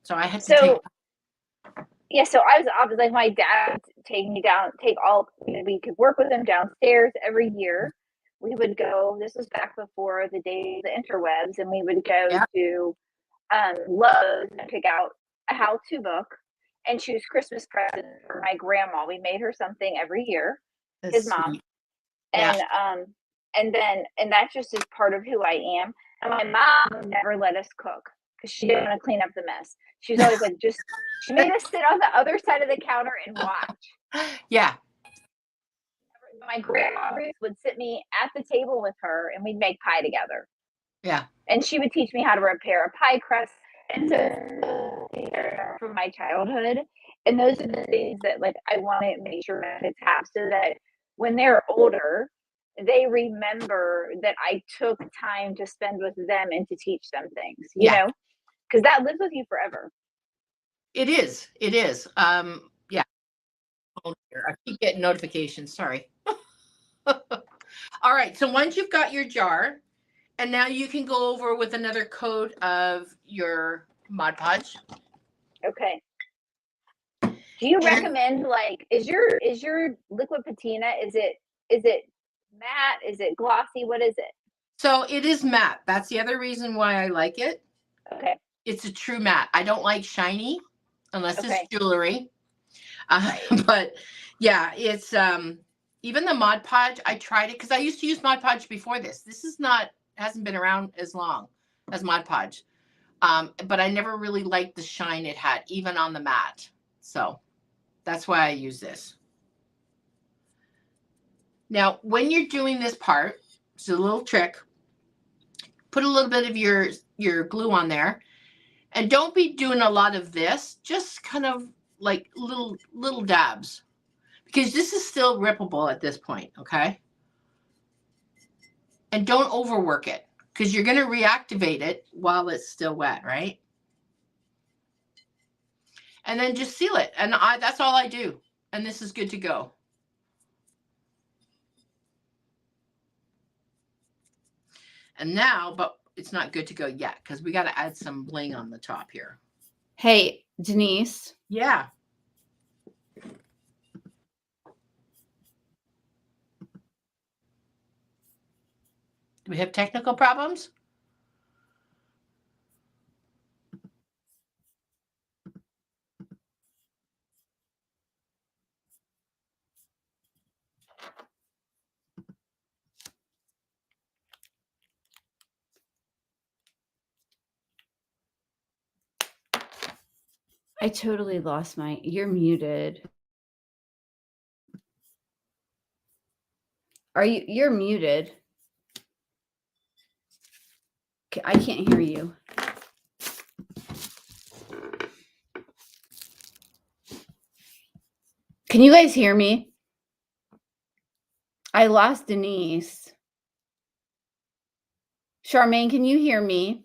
So I had to take. Yeah, so I was like, my dad would take me down, we could work with him downstairs every year. We would go, this was back before the days of the interwebs, and we would go to Lowe's and pick out a how-to book and choose Christmas presents for my grandma. We made her something every year, his mom. And and that just is part of who I am. And my mom never let us cook because she didn't want to clean up the mess. She's always like, she made us sit on the other side of the counter and watch. Yeah. My grandma would sit me at the table with her and we'd make pie together. Yeah. And she would teach me how to repair a pie crust. And so things I remember from my childhood, and those are the things that, like, I wanna make sure my kids have so that when they're older, they remember that I took time to spend with them and to teach them things, you Yeah, know, because that lives with you forever. it is. It is. Yeah. Oh, dear, I keep getting notifications. Sorry. All right. So once you've got your jar, and now you can go over with another coat of your Mod Podge. Okay. Do you And recommend, like, is your liquid patina, is it matte? Is it glossy? What is it? so it is matte. That's the other reason why I like it. Okay. It's a true matte. I don't like shiny unless it's Okay. jewelry. Right. But yeah, it's even the Mod Podge. I tried it because I used to use Mod Podge before this. This is not hasn't been around as long as Mod Podge. But I never really liked the shine it had, even on the matte. So that's why I use this. Now, when you're doing this part, it's a little trick. Put a little bit of your glue on there, and don't be doing a lot of this. Just kind of like little dabs, because this is still rippable at this point. Okay, and don't overwork it because you're going to reactivate it while it's still wet, right? And then just seal it, and that's all I do, and this is good to go. And now, but it's not good to go yet because we got to add some bling on the top here. Hey, Denise. Yeah. Do we have technical problems? I totally lost you're muted. You're muted. I can't hear you. Can you guys hear me? I lost Denise. Charmaine, can you hear me?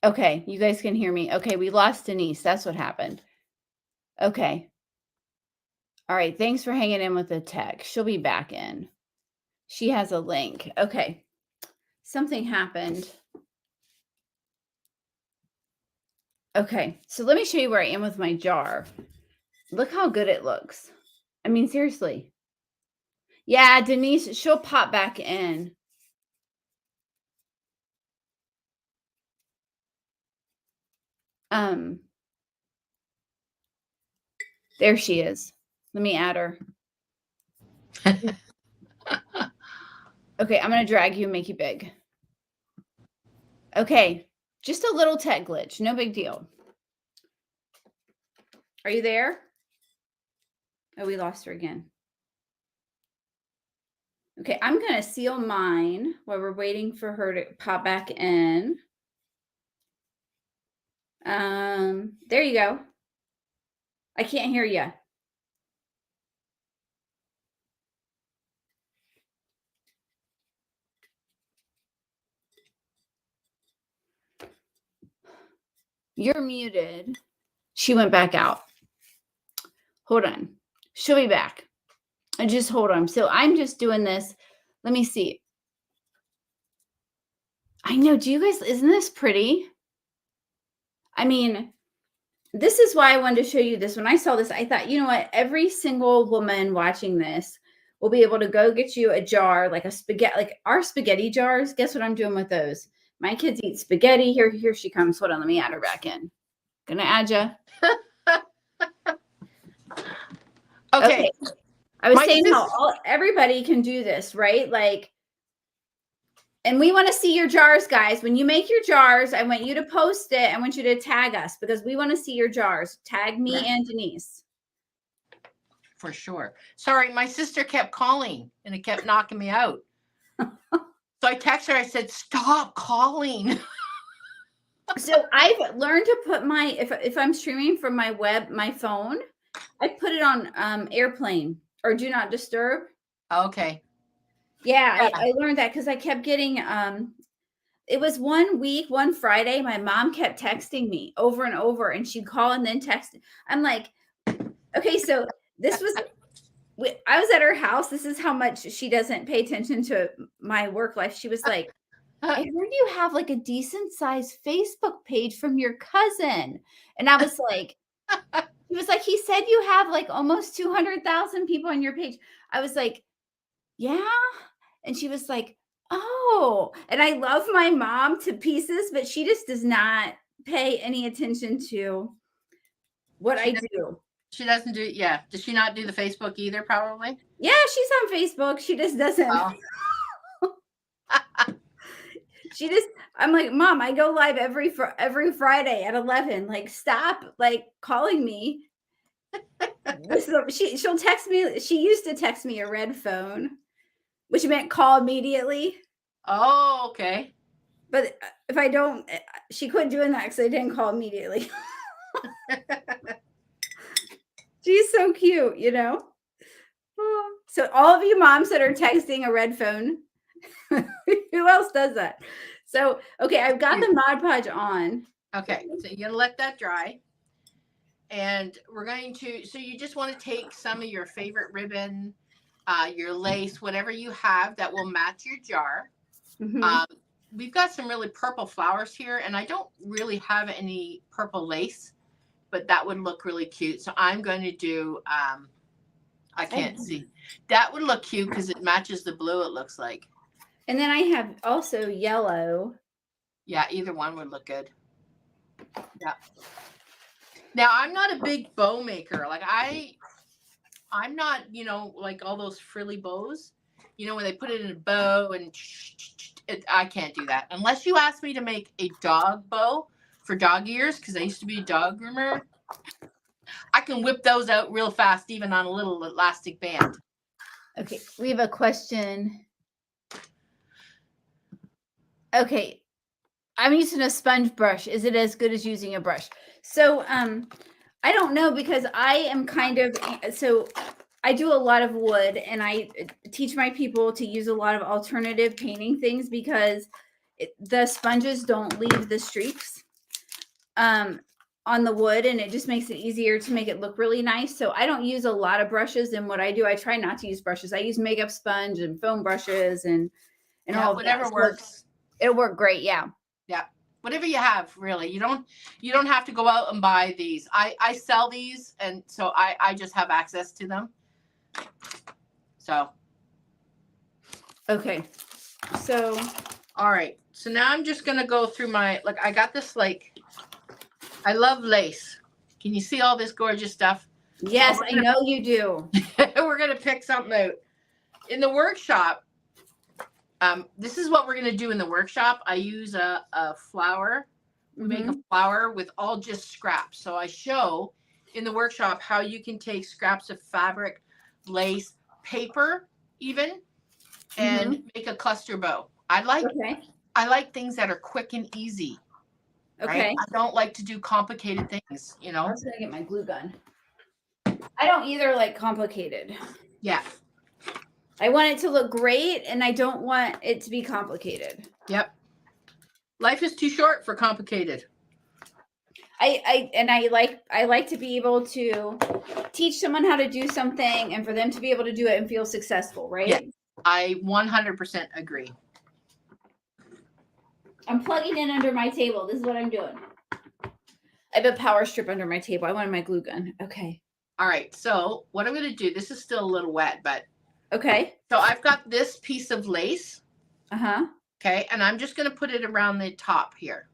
Okay, you guys can hear me. Okay, we lost Denise. That's what happened. Okay. All right, thanks for hanging in with the tech. She'll be back in. She has a link. Okay. Something happened. Okay, so let me show you where I am with my jar. Look how good it looks. I mean, seriously. Yeah, Denise, she'll pop back in. There she is. Let me add her. Okay, I'm going to drag you and make you big. Okay, just a little tech glitch. No big deal. Are you there? Oh, we lost her again. Okay, I'm going to seal mine while we're waiting for her to pop back in. There you go. I can't hear you. You're muted. She went back out. Hold on. She'll be back. And just hold on. So I'm just doing this. Let me see. I know. Do you guys, isn't this pretty? I mean, this is why I wanted to show you this. When I saw this, I thought, you know what? Every single woman watching this will be able to go get you a jar, like a spaghetti, like our spaghetti jars. Guess what I'm doing with those? My kids eat spaghetti. Here she comes. Hold on. Let me add her back in. Gonna add you. Okay. I was saying how everybody can do this, right? Like, and we want to see your jars, guys. When you make your jars, I want you to post it. I want you to tag us because we want to see your jars. Tag me and Denise. For sure. Sorry, my sister kept calling and it kept knocking me out. So I texted her, I said, stop calling. So I've learned to put my, if I'm streaming from my phone, I put it on airplane or do not disturb. Okay. Yeah, I learned that because I kept getting, it was one week, one Friday, my mom kept texting me over and over and she'd call and then text. I'm like, okay, so this was, I was at her house. This is how much she doesn't pay attention to my work life. She was like, I heard you have like a decent sized Facebook page from your cousin. And I was like, he was like, he said you have like almost 200,000 people on your page. I was like, yeah. And she was like, oh, and I love my mom to pieces, but she just does not pay any attention to what I do. She doesn't do, yeah. Does she not do the Facebook either, probably? Yeah, she's on Facebook. She just doesn't. Oh. She just, I'm like, Mom, I go live every Friday at 11. Like, stop like calling me. She'll text me. She used to text me a red phone, which meant call immediately. Oh, okay. But if I don't, she quit doing that because I didn't call immediately. She's so cute, you know? So all of you moms that are texting a red phone, who else does that? So, okay, I've got the Mod Podge on. Okay, so you're going to let that dry. And we're going to, so you just want to take some of your favorite ribbon, your lace, whatever you have that will match your jar. Mm-hmm. We've got some really purple flowers here, and I don't really have any purple lace, but that would look really cute. So I'm going to do, I can't see. That would look cute because it matches the blue, it looks like. And then I have also yellow. Yeah, either one would look good. Yeah. Now, I'm not a big bow maker. Like, I'm not, you know, like all those frilly bows, you know, when they put it in a bow and I can't do that. Unless you ask me to make a dog bow for dog ears, because I used to be a dog groomer. I can whip those out real fast, even on a little elastic band. Okay, we have a question. Okay, I'm using a sponge brush. Is it as good as using a brush? So, I don't know because I am kind of, so I do a lot of wood and I teach my people to use a lot of alternative painting things because the sponges don't leave the streaks on the wood and it just makes it easier to make it look really nice. So I don't use a lot of brushes, and what I do, I try not to use brushes. I use makeup sponge and foam brushes and all of whatever that. works. It'll work great. Yeah. Yeah. Whatever you have, really. You don't have to go out and buy these. I sell these, and so I just have access to them. So. Okay. So. All right. So now I'm just going to go through my, like, I got this, like, I love lace. Can you see all this gorgeous stuff? Yes, I know you do. We're going to pick something out. In the workshop, this is what we're going to do in the workshop. I use a flower, make a flower with all just scraps. So I show in the workshop how you can take scraps of fabric, lace, paper even, and make a cluster bow. I like things that are quick and easy. Okay. Right? I don't like to do complicated things, you know. I was going to get my glue gun. I don't either like complicated. Yeah. I want it to look great and I don't want it to be complicated. Yep. Life is too short for complicated. I like to be able to teach someone how to do something and for them to be able to do it and feel successful, right? Yeah. I 100% agree. I'm plugging in under my table. This is what I'm doing. I have a power strip under my table. I wanted my glue gun. Okay. All right. So what I'm going to do, this is still a little wet, but. Okay. So I've got this piece of lace. Uh-huh. Okay. And I'm just going to put it around the top here.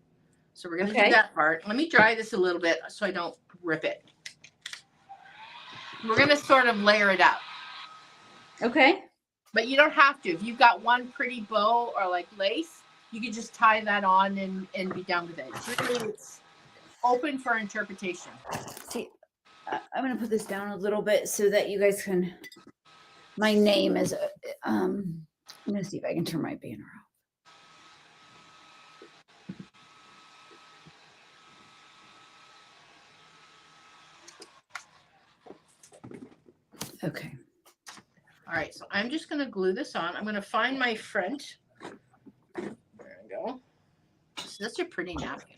So we're going to do that part. Let me dry this a little bit so I don't rip it. We're going to sort of layer it out. Okay. But you don't have to. If you've got one pretty bow or like lace, you can just tie that on and be done with it. It's open for interpretation. See, I'm going to put this down a little bit so that you guys can, my name is, I'm going to see if I can turn my banner off. Okay. All right, so I'm just going to glue this on. I'm going to find my front. There we go. So that's a pretty napkin.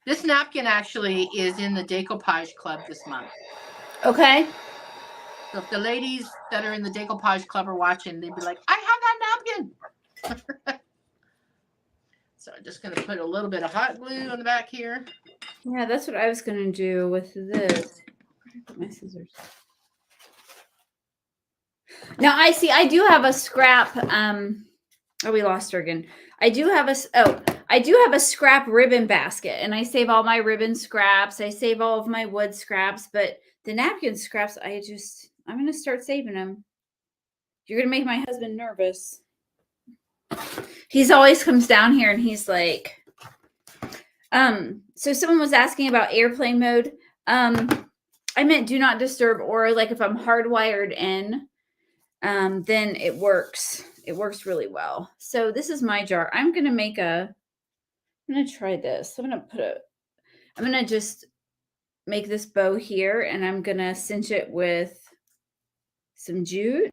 This napkin actually is in the Decoupage Club this month. Okay. So if the ladies that are in the Decoupage Club are watching, they'd be like, I have that napkin. So I'm just going to put a little bit of hot glue on the back here. Yeah, that's what I was going to do with this. Put my scissors. Now I do have a scrap. Oh, we lost her again. I do have a scrap ribbon basket, and I save all my ribbon scraps. I save all of my wood scraps, but the napkin scraps, I'm going to start saving them. You're going to make my husband nervous. He's always comes down here and he's like, so someone was asking about airplane mode. I meant do not disturb, or like if I'm hardwired in, then it works. It works really well. So this is my jar. I'm going to try this. I'm going to just make this bow here, and I'm going to cinch it with some jute.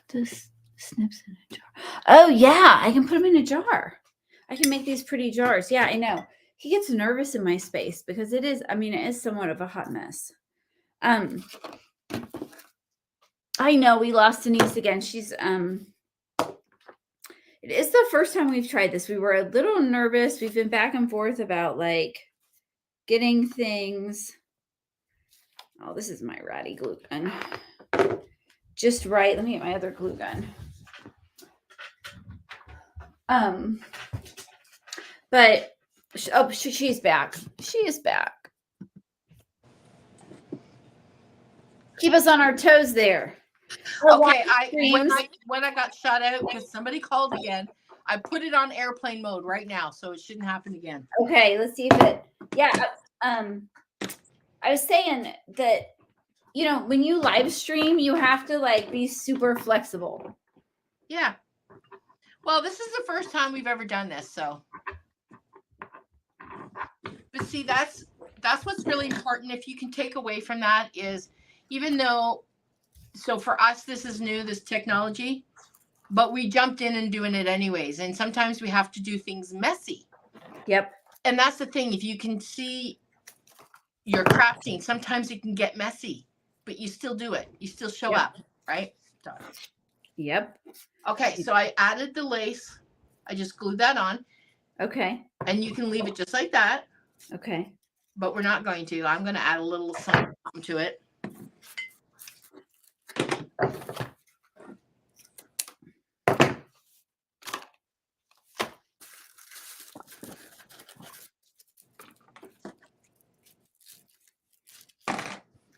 This snips in a jar. Oh yeah, I can put them in a jar. I can make these pretty jars. Yeah, I know. He gets nervous in my space because it is somewhat of a hot mess. I know we lost Denise again. She's it is the first time we've tried this. We were a little nervous. We've been back and forth about like getting things. Oh, this is my ratty glue gun. Just right. Let me get my other glue gun. But she's back. She is back. Keep us on our toes there. Okay, when I got shut out because somebody called again, I put it on airplane mode right now, so it shouldn't happen again. Okay, let's see if it. Yeah, I was saying that, when you live stream, you have to like be super flexible. Yeah. Well, this is the first time we've ever done this, so. But see, that's what's really important. If you can take away from that is, even though, so for us, this is new, this technology, but we jumped in and doing it anyways. And sometimes we have to do things messy. Yep. And that's the thing. If you can see your crafting, sometimes it can get messy, but you still do it. You still show up, right? Yep. Okay, so I added the lace. I just glued that on. Okay. And you can leave it just like that. Okay. But we're not going to. I'm going to add a little something to it.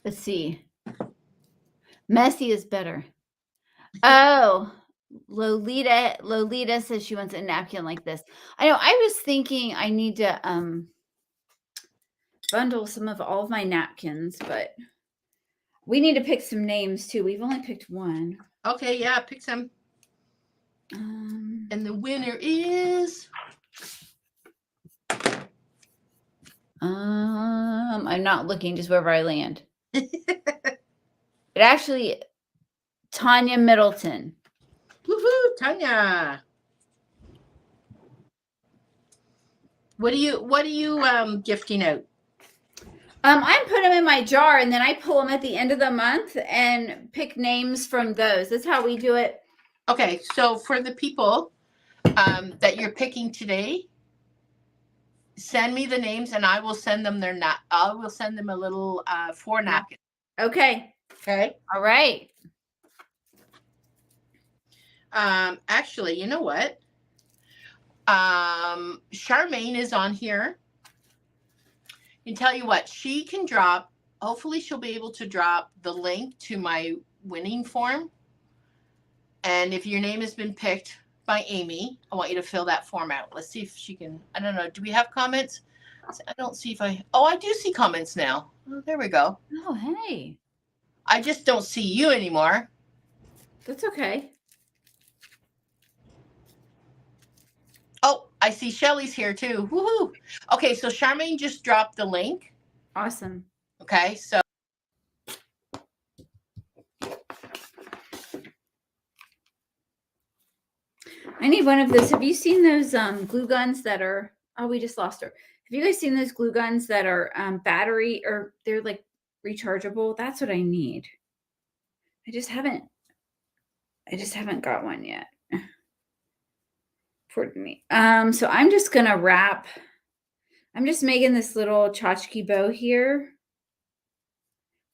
Let's see. Messy is better. Oh, Lolita says she wants a napkin like this. I know. I was thinking I need to bundle some of all of my napkins, but we need to pick some names too. We've only picked one. Okay, yeah, pick some. And the winner is. I'm not looking, just wherever I land. It actually, Tanya Middleton. Woohoo, Tanya. What are you gifting out? I put them in my jar, and then I pull them at the end of the month and pick names from those. That's how we do it. Okay, so for the people that you're picking today, send me the names, and I will send them I will send them a little 4 napkin. Okay. Okay. All right. Actually, you know what? Charmaine is on here. And tell you what, she can drop, hopefully she'll be able to drop the link to my winning form. And if your name has been picked by Amy, I want you to fill that form out. Let's see if she can, I don't know, do we have comments? I don't see if I do see comments now. Oh, there we go. Oh, hey. I just don't see you anymore. That's okay. Oh, I see Shelly's here too. Woohoo. Okay, so Charmaine just dropped the link. Awesome. Okay, so I need one of those. Have you seen those glue guns that are, oh, we just lost her. Have you guys seen those glue guns that are battery or they're like rechargeable? That's what I need. I just haven't got one yet. Pardon me. So I'm just gonna wrap. I'm just making this little tchotchke bow here.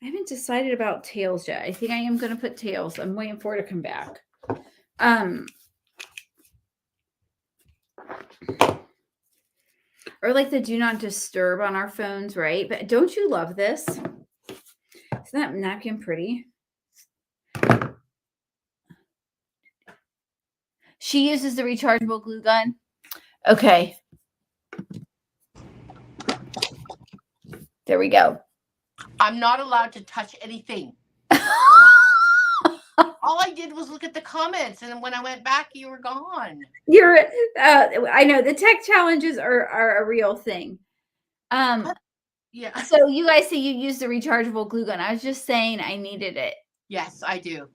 I haven't decided about tails yet. I think I am gonna put tails. I'm waiting for it to come back. Or like the do not disturb on our phones, right? But don't you love this? Isn't that napkin pretty? She uses the rechargeable glue gun. Okay. There we go. I'm not allowed to touch anything. All I did was look at the comments, and then when I went back, you were gone. You're I know the tech challenges are a real thing. Yeah. So you guys say you use the rechargeable glue gun. I was just saying I needed it. Yes, I do.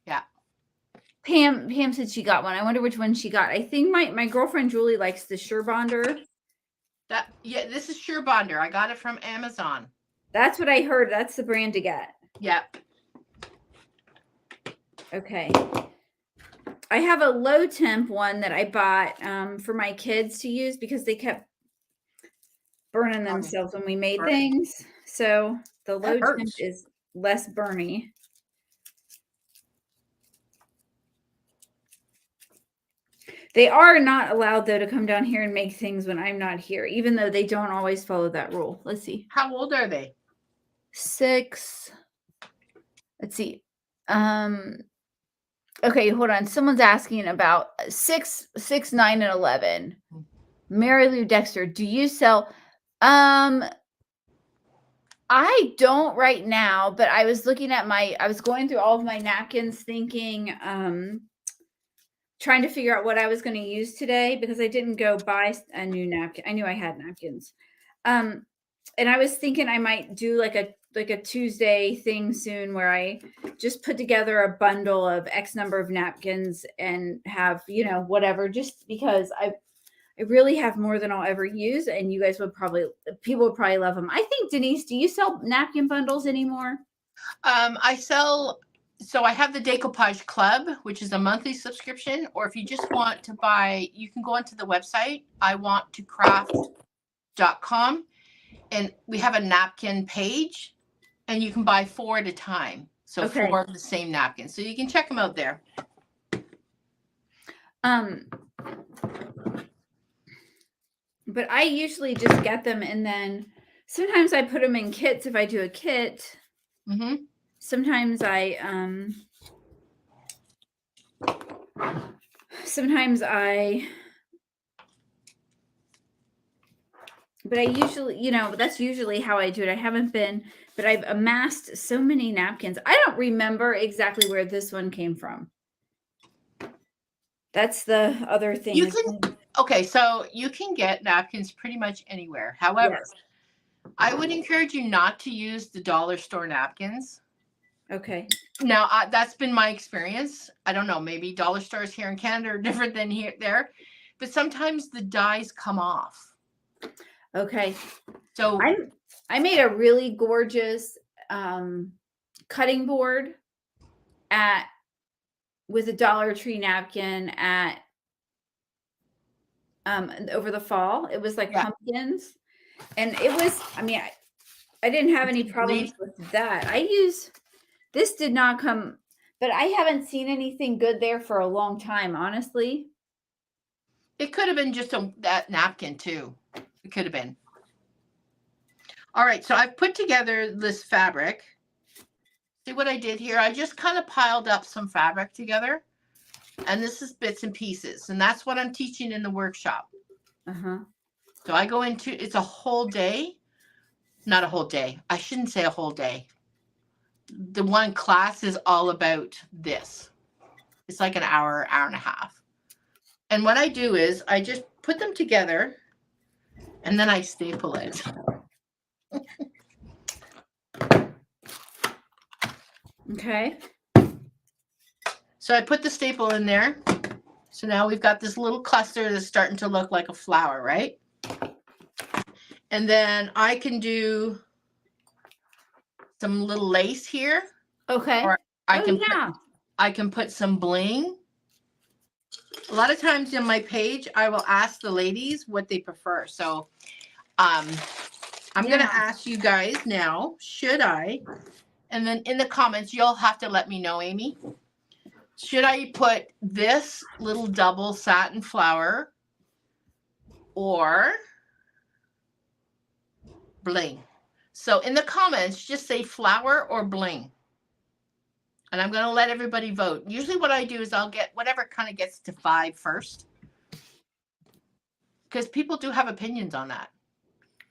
Yeah. Pam said she got one. I wonder which one she got. I think my girlfriend Julie likes the Sure Bonder. Yeah, this is Sure Bonder. I got it from Amazon. That's what I heard. That's the brand to get. Yep. Okay. I have a low temp one that I bought for my kids to use because they kept burning themselves when we made things. So the low temp is less burny. They are not allowed, though, to come down here and make things when I'm not here, even though they don't always follow that rule. Let's see. How old are they? 6. Let's see. Okay, hold on. Someone's asking about 6, 9, and 11. Mary Lou Dexter, do you sell? I don't right now, but I was looking at I was going through all of my napkins thinking, trying to figure out what I was going to use today because I didn't go buy a new napkin. I knew I had napkins. And I was thinking I might do like a Tuesday thing soon where I just put together a bundle of X number of napkins and have, whatever, just because I really have more than I'll ever use. And people would probably love them. I think, Denise, do you sell napkin bundles anymore? So I have the Decoupage Club, which is a monthly subscription, or if you just want to buy, you can go onto the website, iwanttocraft.com, and we have a napkin page, and you can buy 4 at a time. So okay. 4 of the same napkin. So you can check them out there. But I usually just get them, and then sometimes I put them in kits if I do a kit. Mm-hmm. Sometimes but I usually, that's usually how I do it. I haven't been, but I've amassed so many napkins. I don't remember exactly where this one came from. That's the other thing. Okay, so you can get napkins pretty much anywhere. However, yes. I would encourage you not to use the dollar store napkins. Okay. Now, that's been my experience. I don't know, maybe dollar stores here in Canada are different than there, but sometimes the dies come off. Okay. So I made a really gorgeous cutting board with a Dollar Tree napkin over the fall. It was like pumpkins, and it was. I didn't have any problems with that. This did not come, but I haven't seen anything good there for a long time, honestly. It could have been just that napkin too. It could have been. All right, so I've put together this fabric. See what I did here? I just kind of piled up some fabric together, and this is bits and pieces, and that's what I'm teaching in the workshop. Uh-huh. So I go into, it's a whole day. Not a whole day. I shouldn't say a whole day. The one class is all about this. It's like an hour and a half. And what I do is I just put them together and then I staple it. Okay. So I put the staple in there. So now we've got this little cluster that's starting to look like a flower, right? And then I can do some little lace here. Okay. Or I can put some bling. A lot of times in my page, I will ask the ladies what they prefer. So I'm going to ask you guys now, should I? And then in the comments, you'll have to let me know, Amy. Should I put this little double satin flower or bling? So in the comments, just say flower or bling. And I'm going to let everybody vote. Usually what I do is I'll get whatever kind of gets to 5 first. Because people do have opinions on that.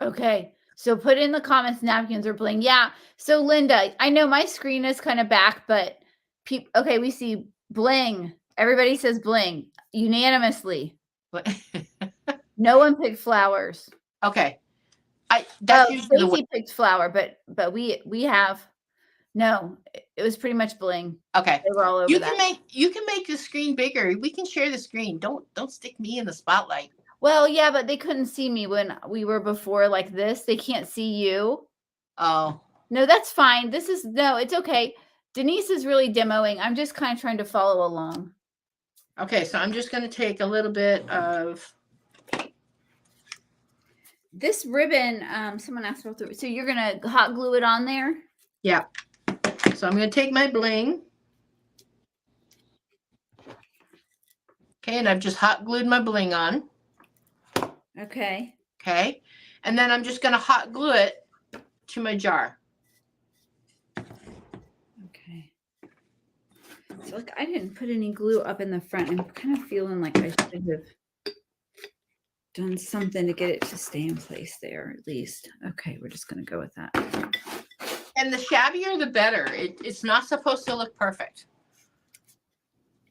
Okay. So put in the comments, napkins or bling. Yeah. So Linda, I know my screen is kind of back, but okay, we see bling. Everybody says bling unanimously. No one picked flowers. Okay. That's usually the way. Daisy picked flower, but we have no. It was pretty much bling. Okay. They were all over You can make the screen bigger. We can share the screen. Don't stick me in the spotlight. Well, yeah, but they couldn't see me when we were before like this. They can't see you. Oh. No, that's fine. It's okay. Denise is really demoing. I'm just kind of trying to follow along. Okay, so I'm just going to take a little bit of this ribbon. Someone asked about so you're going to hot glue it on there? Yeah. So I'm going to take my bling. Okay, and I've just hot glued my bling on. Okay. Okay. And then I'm just going to hot glue it to my jar. Okay. So look, I didn't put any glue up in the front. I'm kind of feeling like I should have done something to get it to stay in place there at least. Okay, we're just going to go with that. And the shabbier, the better. It's not supposed to look perfect.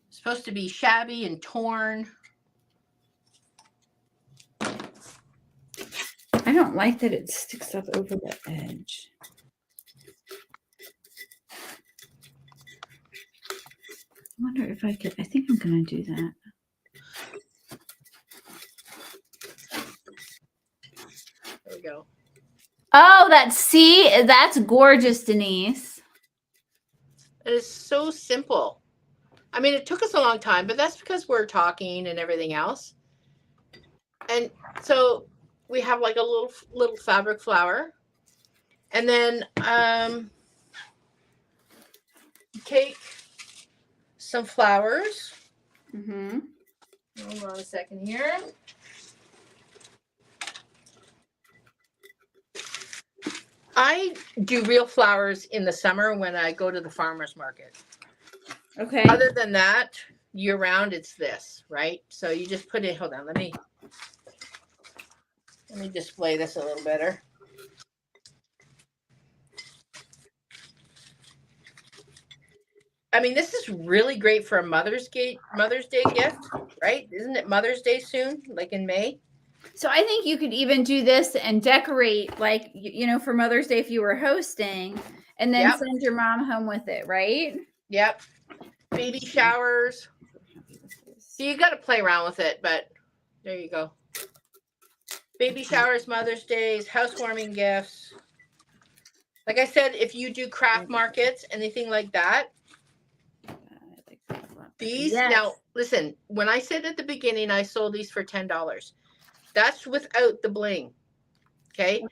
It's supposed to be shabby and torn. I don't like that it sticks up over the edge. I wonder if I could. I think I'm going to do that. There we go. Oh, that's gorgeous, Denise. It is so simple. I mean, it took us a long time, but that's because we're talking and everything else. And so we have like a little fabric flower. And then take some flowers. Mm-hmm. Hold on a second here. I do real flowers in the summer when I go to the farmer's market. Okay. Other than that, year round, it's this, right? So you just put it, hold on, let me display this a little better. I mean, this is really great for a Mother's Day gift, right? Isn't it Mother's Day soon, like in May? So I think you could even do this and decorate, like, for Mother's Day if you were hosting, and then send your mom home with it, right? Yep. Baby showers. So you got to play around with it, but there you go. Baby showers, Mother's Days, housewarming gifts. Like I said, if you do craft markets, anything like that, these, now listen, when I said at the beginning, I sold these for $10. That's without the bling. Okay.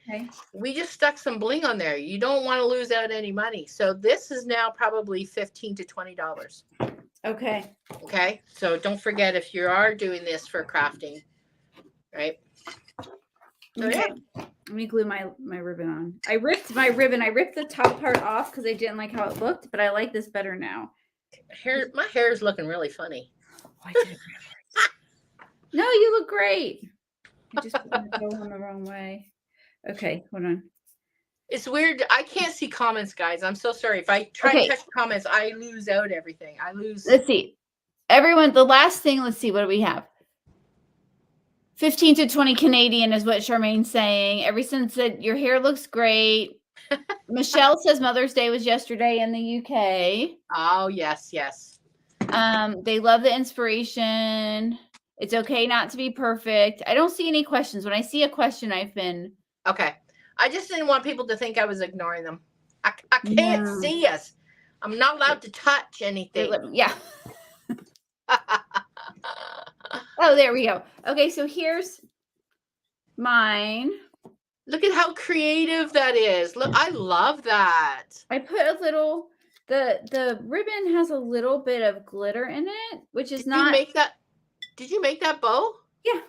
We just stuck some bling on there. You don't want to lose out any money. So this is now probably $15 to $20. Okay. Okay. So don't forget if you are doing this for crafting, right? So, okay. Let me glue my ribbon on. I ripped my ribbon. I ripped the top part off because I didn't like how it looked, but I like this better now. My hair is looking really funny. Oh, I did it. No, you look great. I just put my bow on the wrong way. Okay, hold on. It's weird. I can't see comments, guys. I'm so sorry. If I try to touch comments, I lose out everything. Let's see. Everyone, the last thing, let's see. What do we have? 15 to 20 Canadian is what Charmaine's saying. Everyone said your hair looks great. Michelle says Mother's Day was yesterday in the UK. Oh, yes, yes. They love the inspiration. It's okay not to be perfect. I don't see any questions. When I see a question, I've been Okay. I just didn't want people to think I was ignoring them. I can't No. see us. I'm not allowed to touch anything. Yeah. Oh, there we go. Okay, so here's mine. Look at how creative that is. Look, I love that. I put a little, the ribbon has a little bit of glitter in it, which is not. Did you make that bow? Yeah.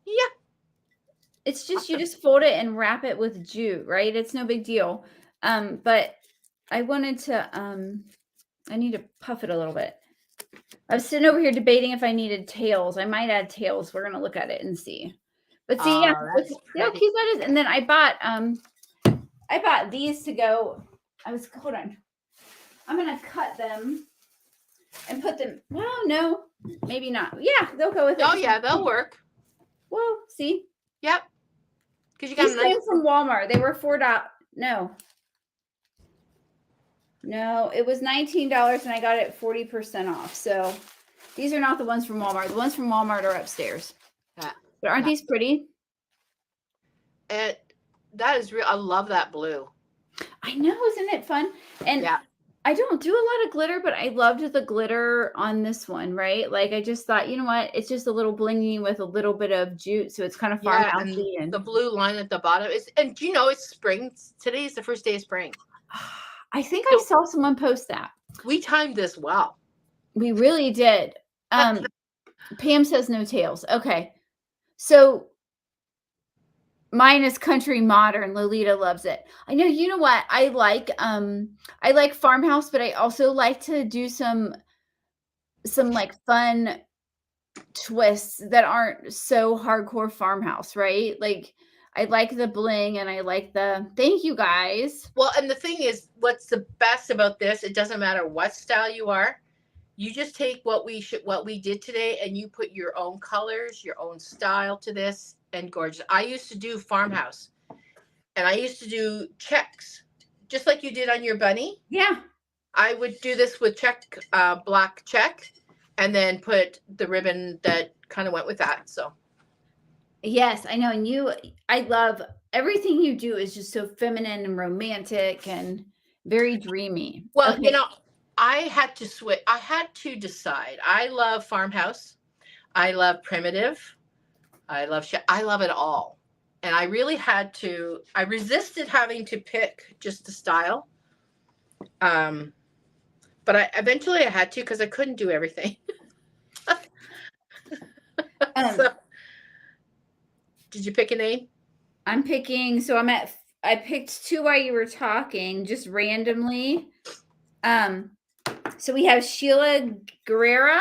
Yeah. It's just, you just fold it and wrap it with jute, right? It's no big deal. But I wanted to, I need to puff it a little bit. I was sitting over here debating if I needed tails. I might add tails. We're going to look at it and see. But see, yeah, look how cute that is. And then I bought these to go. Hold on. I'm going to cut them and put them. Well, no, maybe not. Yeah, they'll go with it. Oh, yeah, they'll work. Well, see. Yep. Because you got These came from Walmart. They were $4. No, it was $19 and I got it 40% off. So these are not the ones from Walmart. The ones from Walmart are upstairs. Yeah. But aren't these pretty? That is real. I love that blue. I know, isn't it fun? And yeah. I don't do a lot of glitter, but I loved the glitter on this one, right? Like I just thought, you know what? It's just a little blingy with a little bit of jute, so it's kind of farmhousey. And the blue line at the bottom is, and you know, it's spring. Today is the first day of spring. I think I saw someone post that. We timed this well. We really did. Pam says no tails. Okay. So mine is country modern. Lolita loves it. I know, you know what? I like farmhouse, but I also like to do some like fun twists that aren't so hardcore farmhouse, right? Like I like the bling and I like thank you guys. Well, and the thing is, what's the best about this, it doesn't matter what style you are. You just take what we did today and you put your own colors, your own style to this, and gorgeous. I used to do farmhouse and I used to do checks, just like you did on your bunny. Yeah. I would do this with black check, and then put the ribbon that kind of went with that. So yes, I know. And I love everything you do is just so feminine and romantic and very dreamy. Well, okay. You know, I had to switch. I had to decide. I love farmhouse. I love primitive. I love it all. And I really had to, I resisted having to pick just the style. But eventually I had to, because I couldn't do everything. So, did you pick a name? I'm picking, so I picked two while you were talking, just randomly. So we have Sheila Guerrera.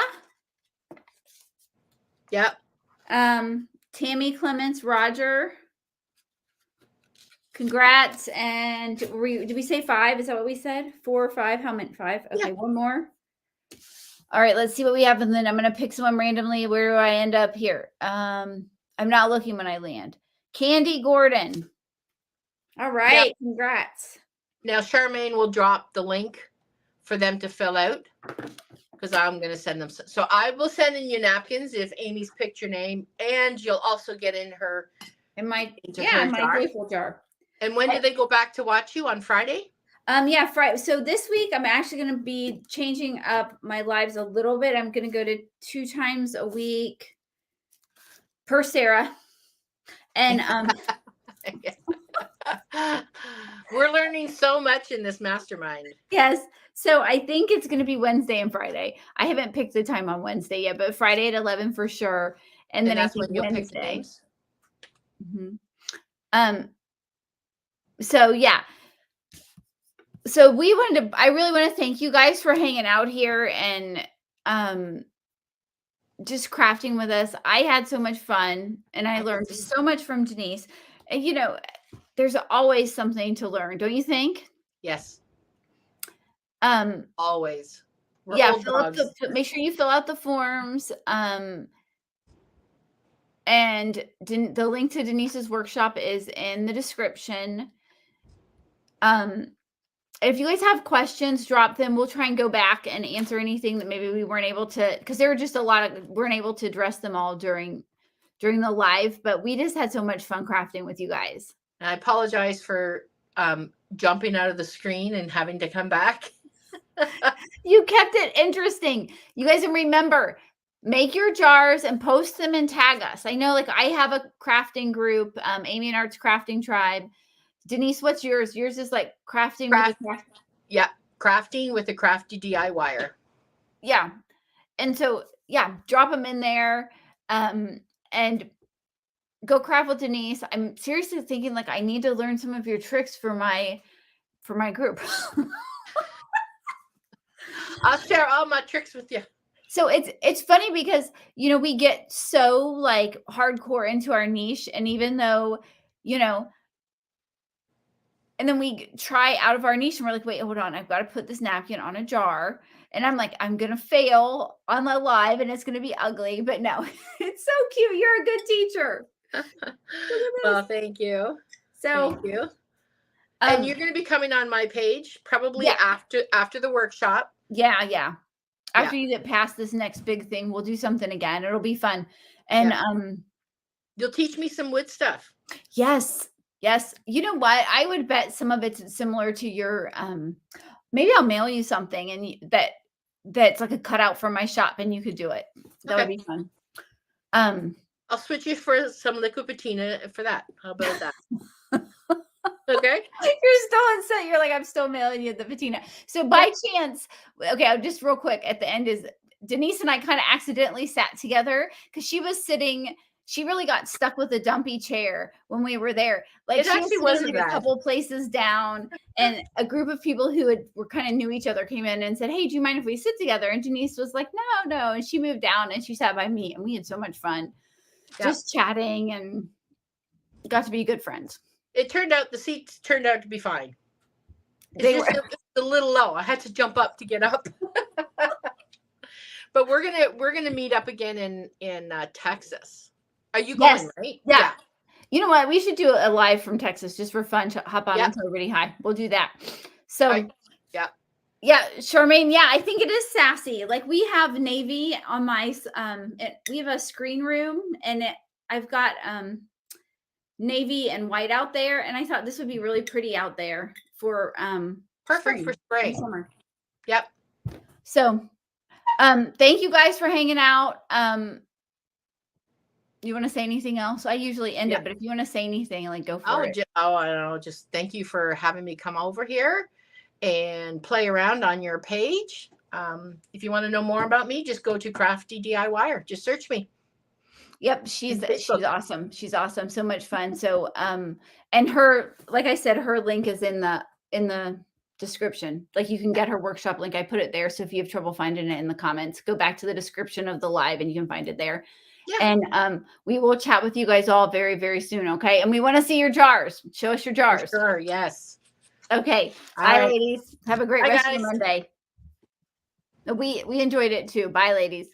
Yep. Tammy Clements, Roger. Congrats. And did we say 5? Is that what we said? 4 or 5? How many? 5? Okay, yeah. One more. All right, let's see what we have. And then I'm going to pick someone randomly. Where do I end up here? I'm not looking when I land. Candy Gordon. All right. Yep. Congrats. Now, Charmaine will drop the link for them to fill out, because I'm going to send them. So I will send in you napkins if Amy's picked your name, and you'll also get in her my joyful jar. And when do they go back to watch you? On Friday? Yeah, Friday. So this week I'm actually going to be changing up my lives a little bit. I'm going to go to 2 times a week per Sarah. And we're learning so much in this mastermind. Yes. So I think it's going to be Wednesday and Friday. I haven't picked the time on Wednesday yet, but Friday at 11 for sure. And then that's I think when you'll Wednesday. Pick the names. Mm-hmm. So yeah. So I really want to thank you guys for hanging out here and just crafting with us. I had so much fun and I learned so much from Denise. And you know, there's always something to learn, don't you think? Yes. Always. Make sure you fill out the forms. And the link to Denise's workshop is in the description. If you guys have questions, drop them. We'll try and go back and answer anything that maybe we weren't able to, because there were just a lot of, weren't able to address them all during the live, but we just had so much fun crafting with you guys. And I apologize for jumping out of the screen and having to come back. You kept it interesting. You guys, and remember, make your jars and post them and tag us. I know, like, I have a crafting group, Amy and Art's crafting tribe. Denise, what's yours? Yours is like crafting Yeah, crafting with the Crafty DIYer. Yeah. And so, yeah, drop them in there and go craft with Denise. I'm seriously thinking, like, I need to learn some of your tricks for my group. I'll share all my tricks with you. So it's funny because, you know, we get so like hardcore into our niche, and even though, you know, and then we try out of our niche and we're like, wait, hold on, I've got to put this napkin on a jar. And I'm like, I'm going to fail on the live and it's going to be ugly. But no, it's so cute. You're a good teacher. Well, thank you. So, thank you. And you're going to be coming on my page probably after the workshop. Yeah. After you get past this next big thing, we'll do something again. It'll be fun. And you'll teach me some wood stuff. Yes. You know what? I would bet some of it's similar to your maybe I'll mail you something and that's like a cutout from my shop and you could do it. That would be fun. I'll switch you for some liquid patina for that. How about that? Okay. You're still on set. You're like, I'm still mailing you the patina. So by chance, okay, I'll just real quick at the end is Denise and I kind of accidentally sat together because she was sitting. She really got stuck with a dumpy chair when we were there. Like, she actually wasn't a couple places down, and a group of people who were kind of knew each other came in and said, "Hey, do you mind if we sit together?" And Denise was like, "No." And she moved down and she sat by me, and we had so much fun, just chatting, and got to be good friends. It turned out the seats turned out to be fine. They were a little low. I had to jump up to get up. But we're gonna meet up again in Texas. Are you going, right? Yeah. You know what? We should do a live from Texas just for fun. Hop on and tell everybody hi. We'll do that. So, yeah, Charmaine. Yeah, I think it is sassy. Like, we have navy on my we have a screen room, and I've got navy and white out there, and I thought this would be really pretty out there for perfect for spring. Summer. Yep. So, thank you guys for hanging out. You want to say anything else? I usually end it, but if you want to say anything, like, go for it. I don't know. Just thank you for having me come over here and play around on your page. If you want to know more about me, just go to Crafty DIYer. Just search me. Yep, she's awesome. She's awesome. So much fun. So, and her, like I said, her link is in the description. Like, you can get her workshop link. I put it there. So if you have trouble finding it in the comments, go back to the description of the live and you can find it there. Yeah. And we will chat with you guys all very, very soon. Okay. And we want to see your jars. Show us your jars. Sure. yes. Okay. Bye, ladies. Have a great rest of your Monday. We enjoyed it too. Bye, ladies.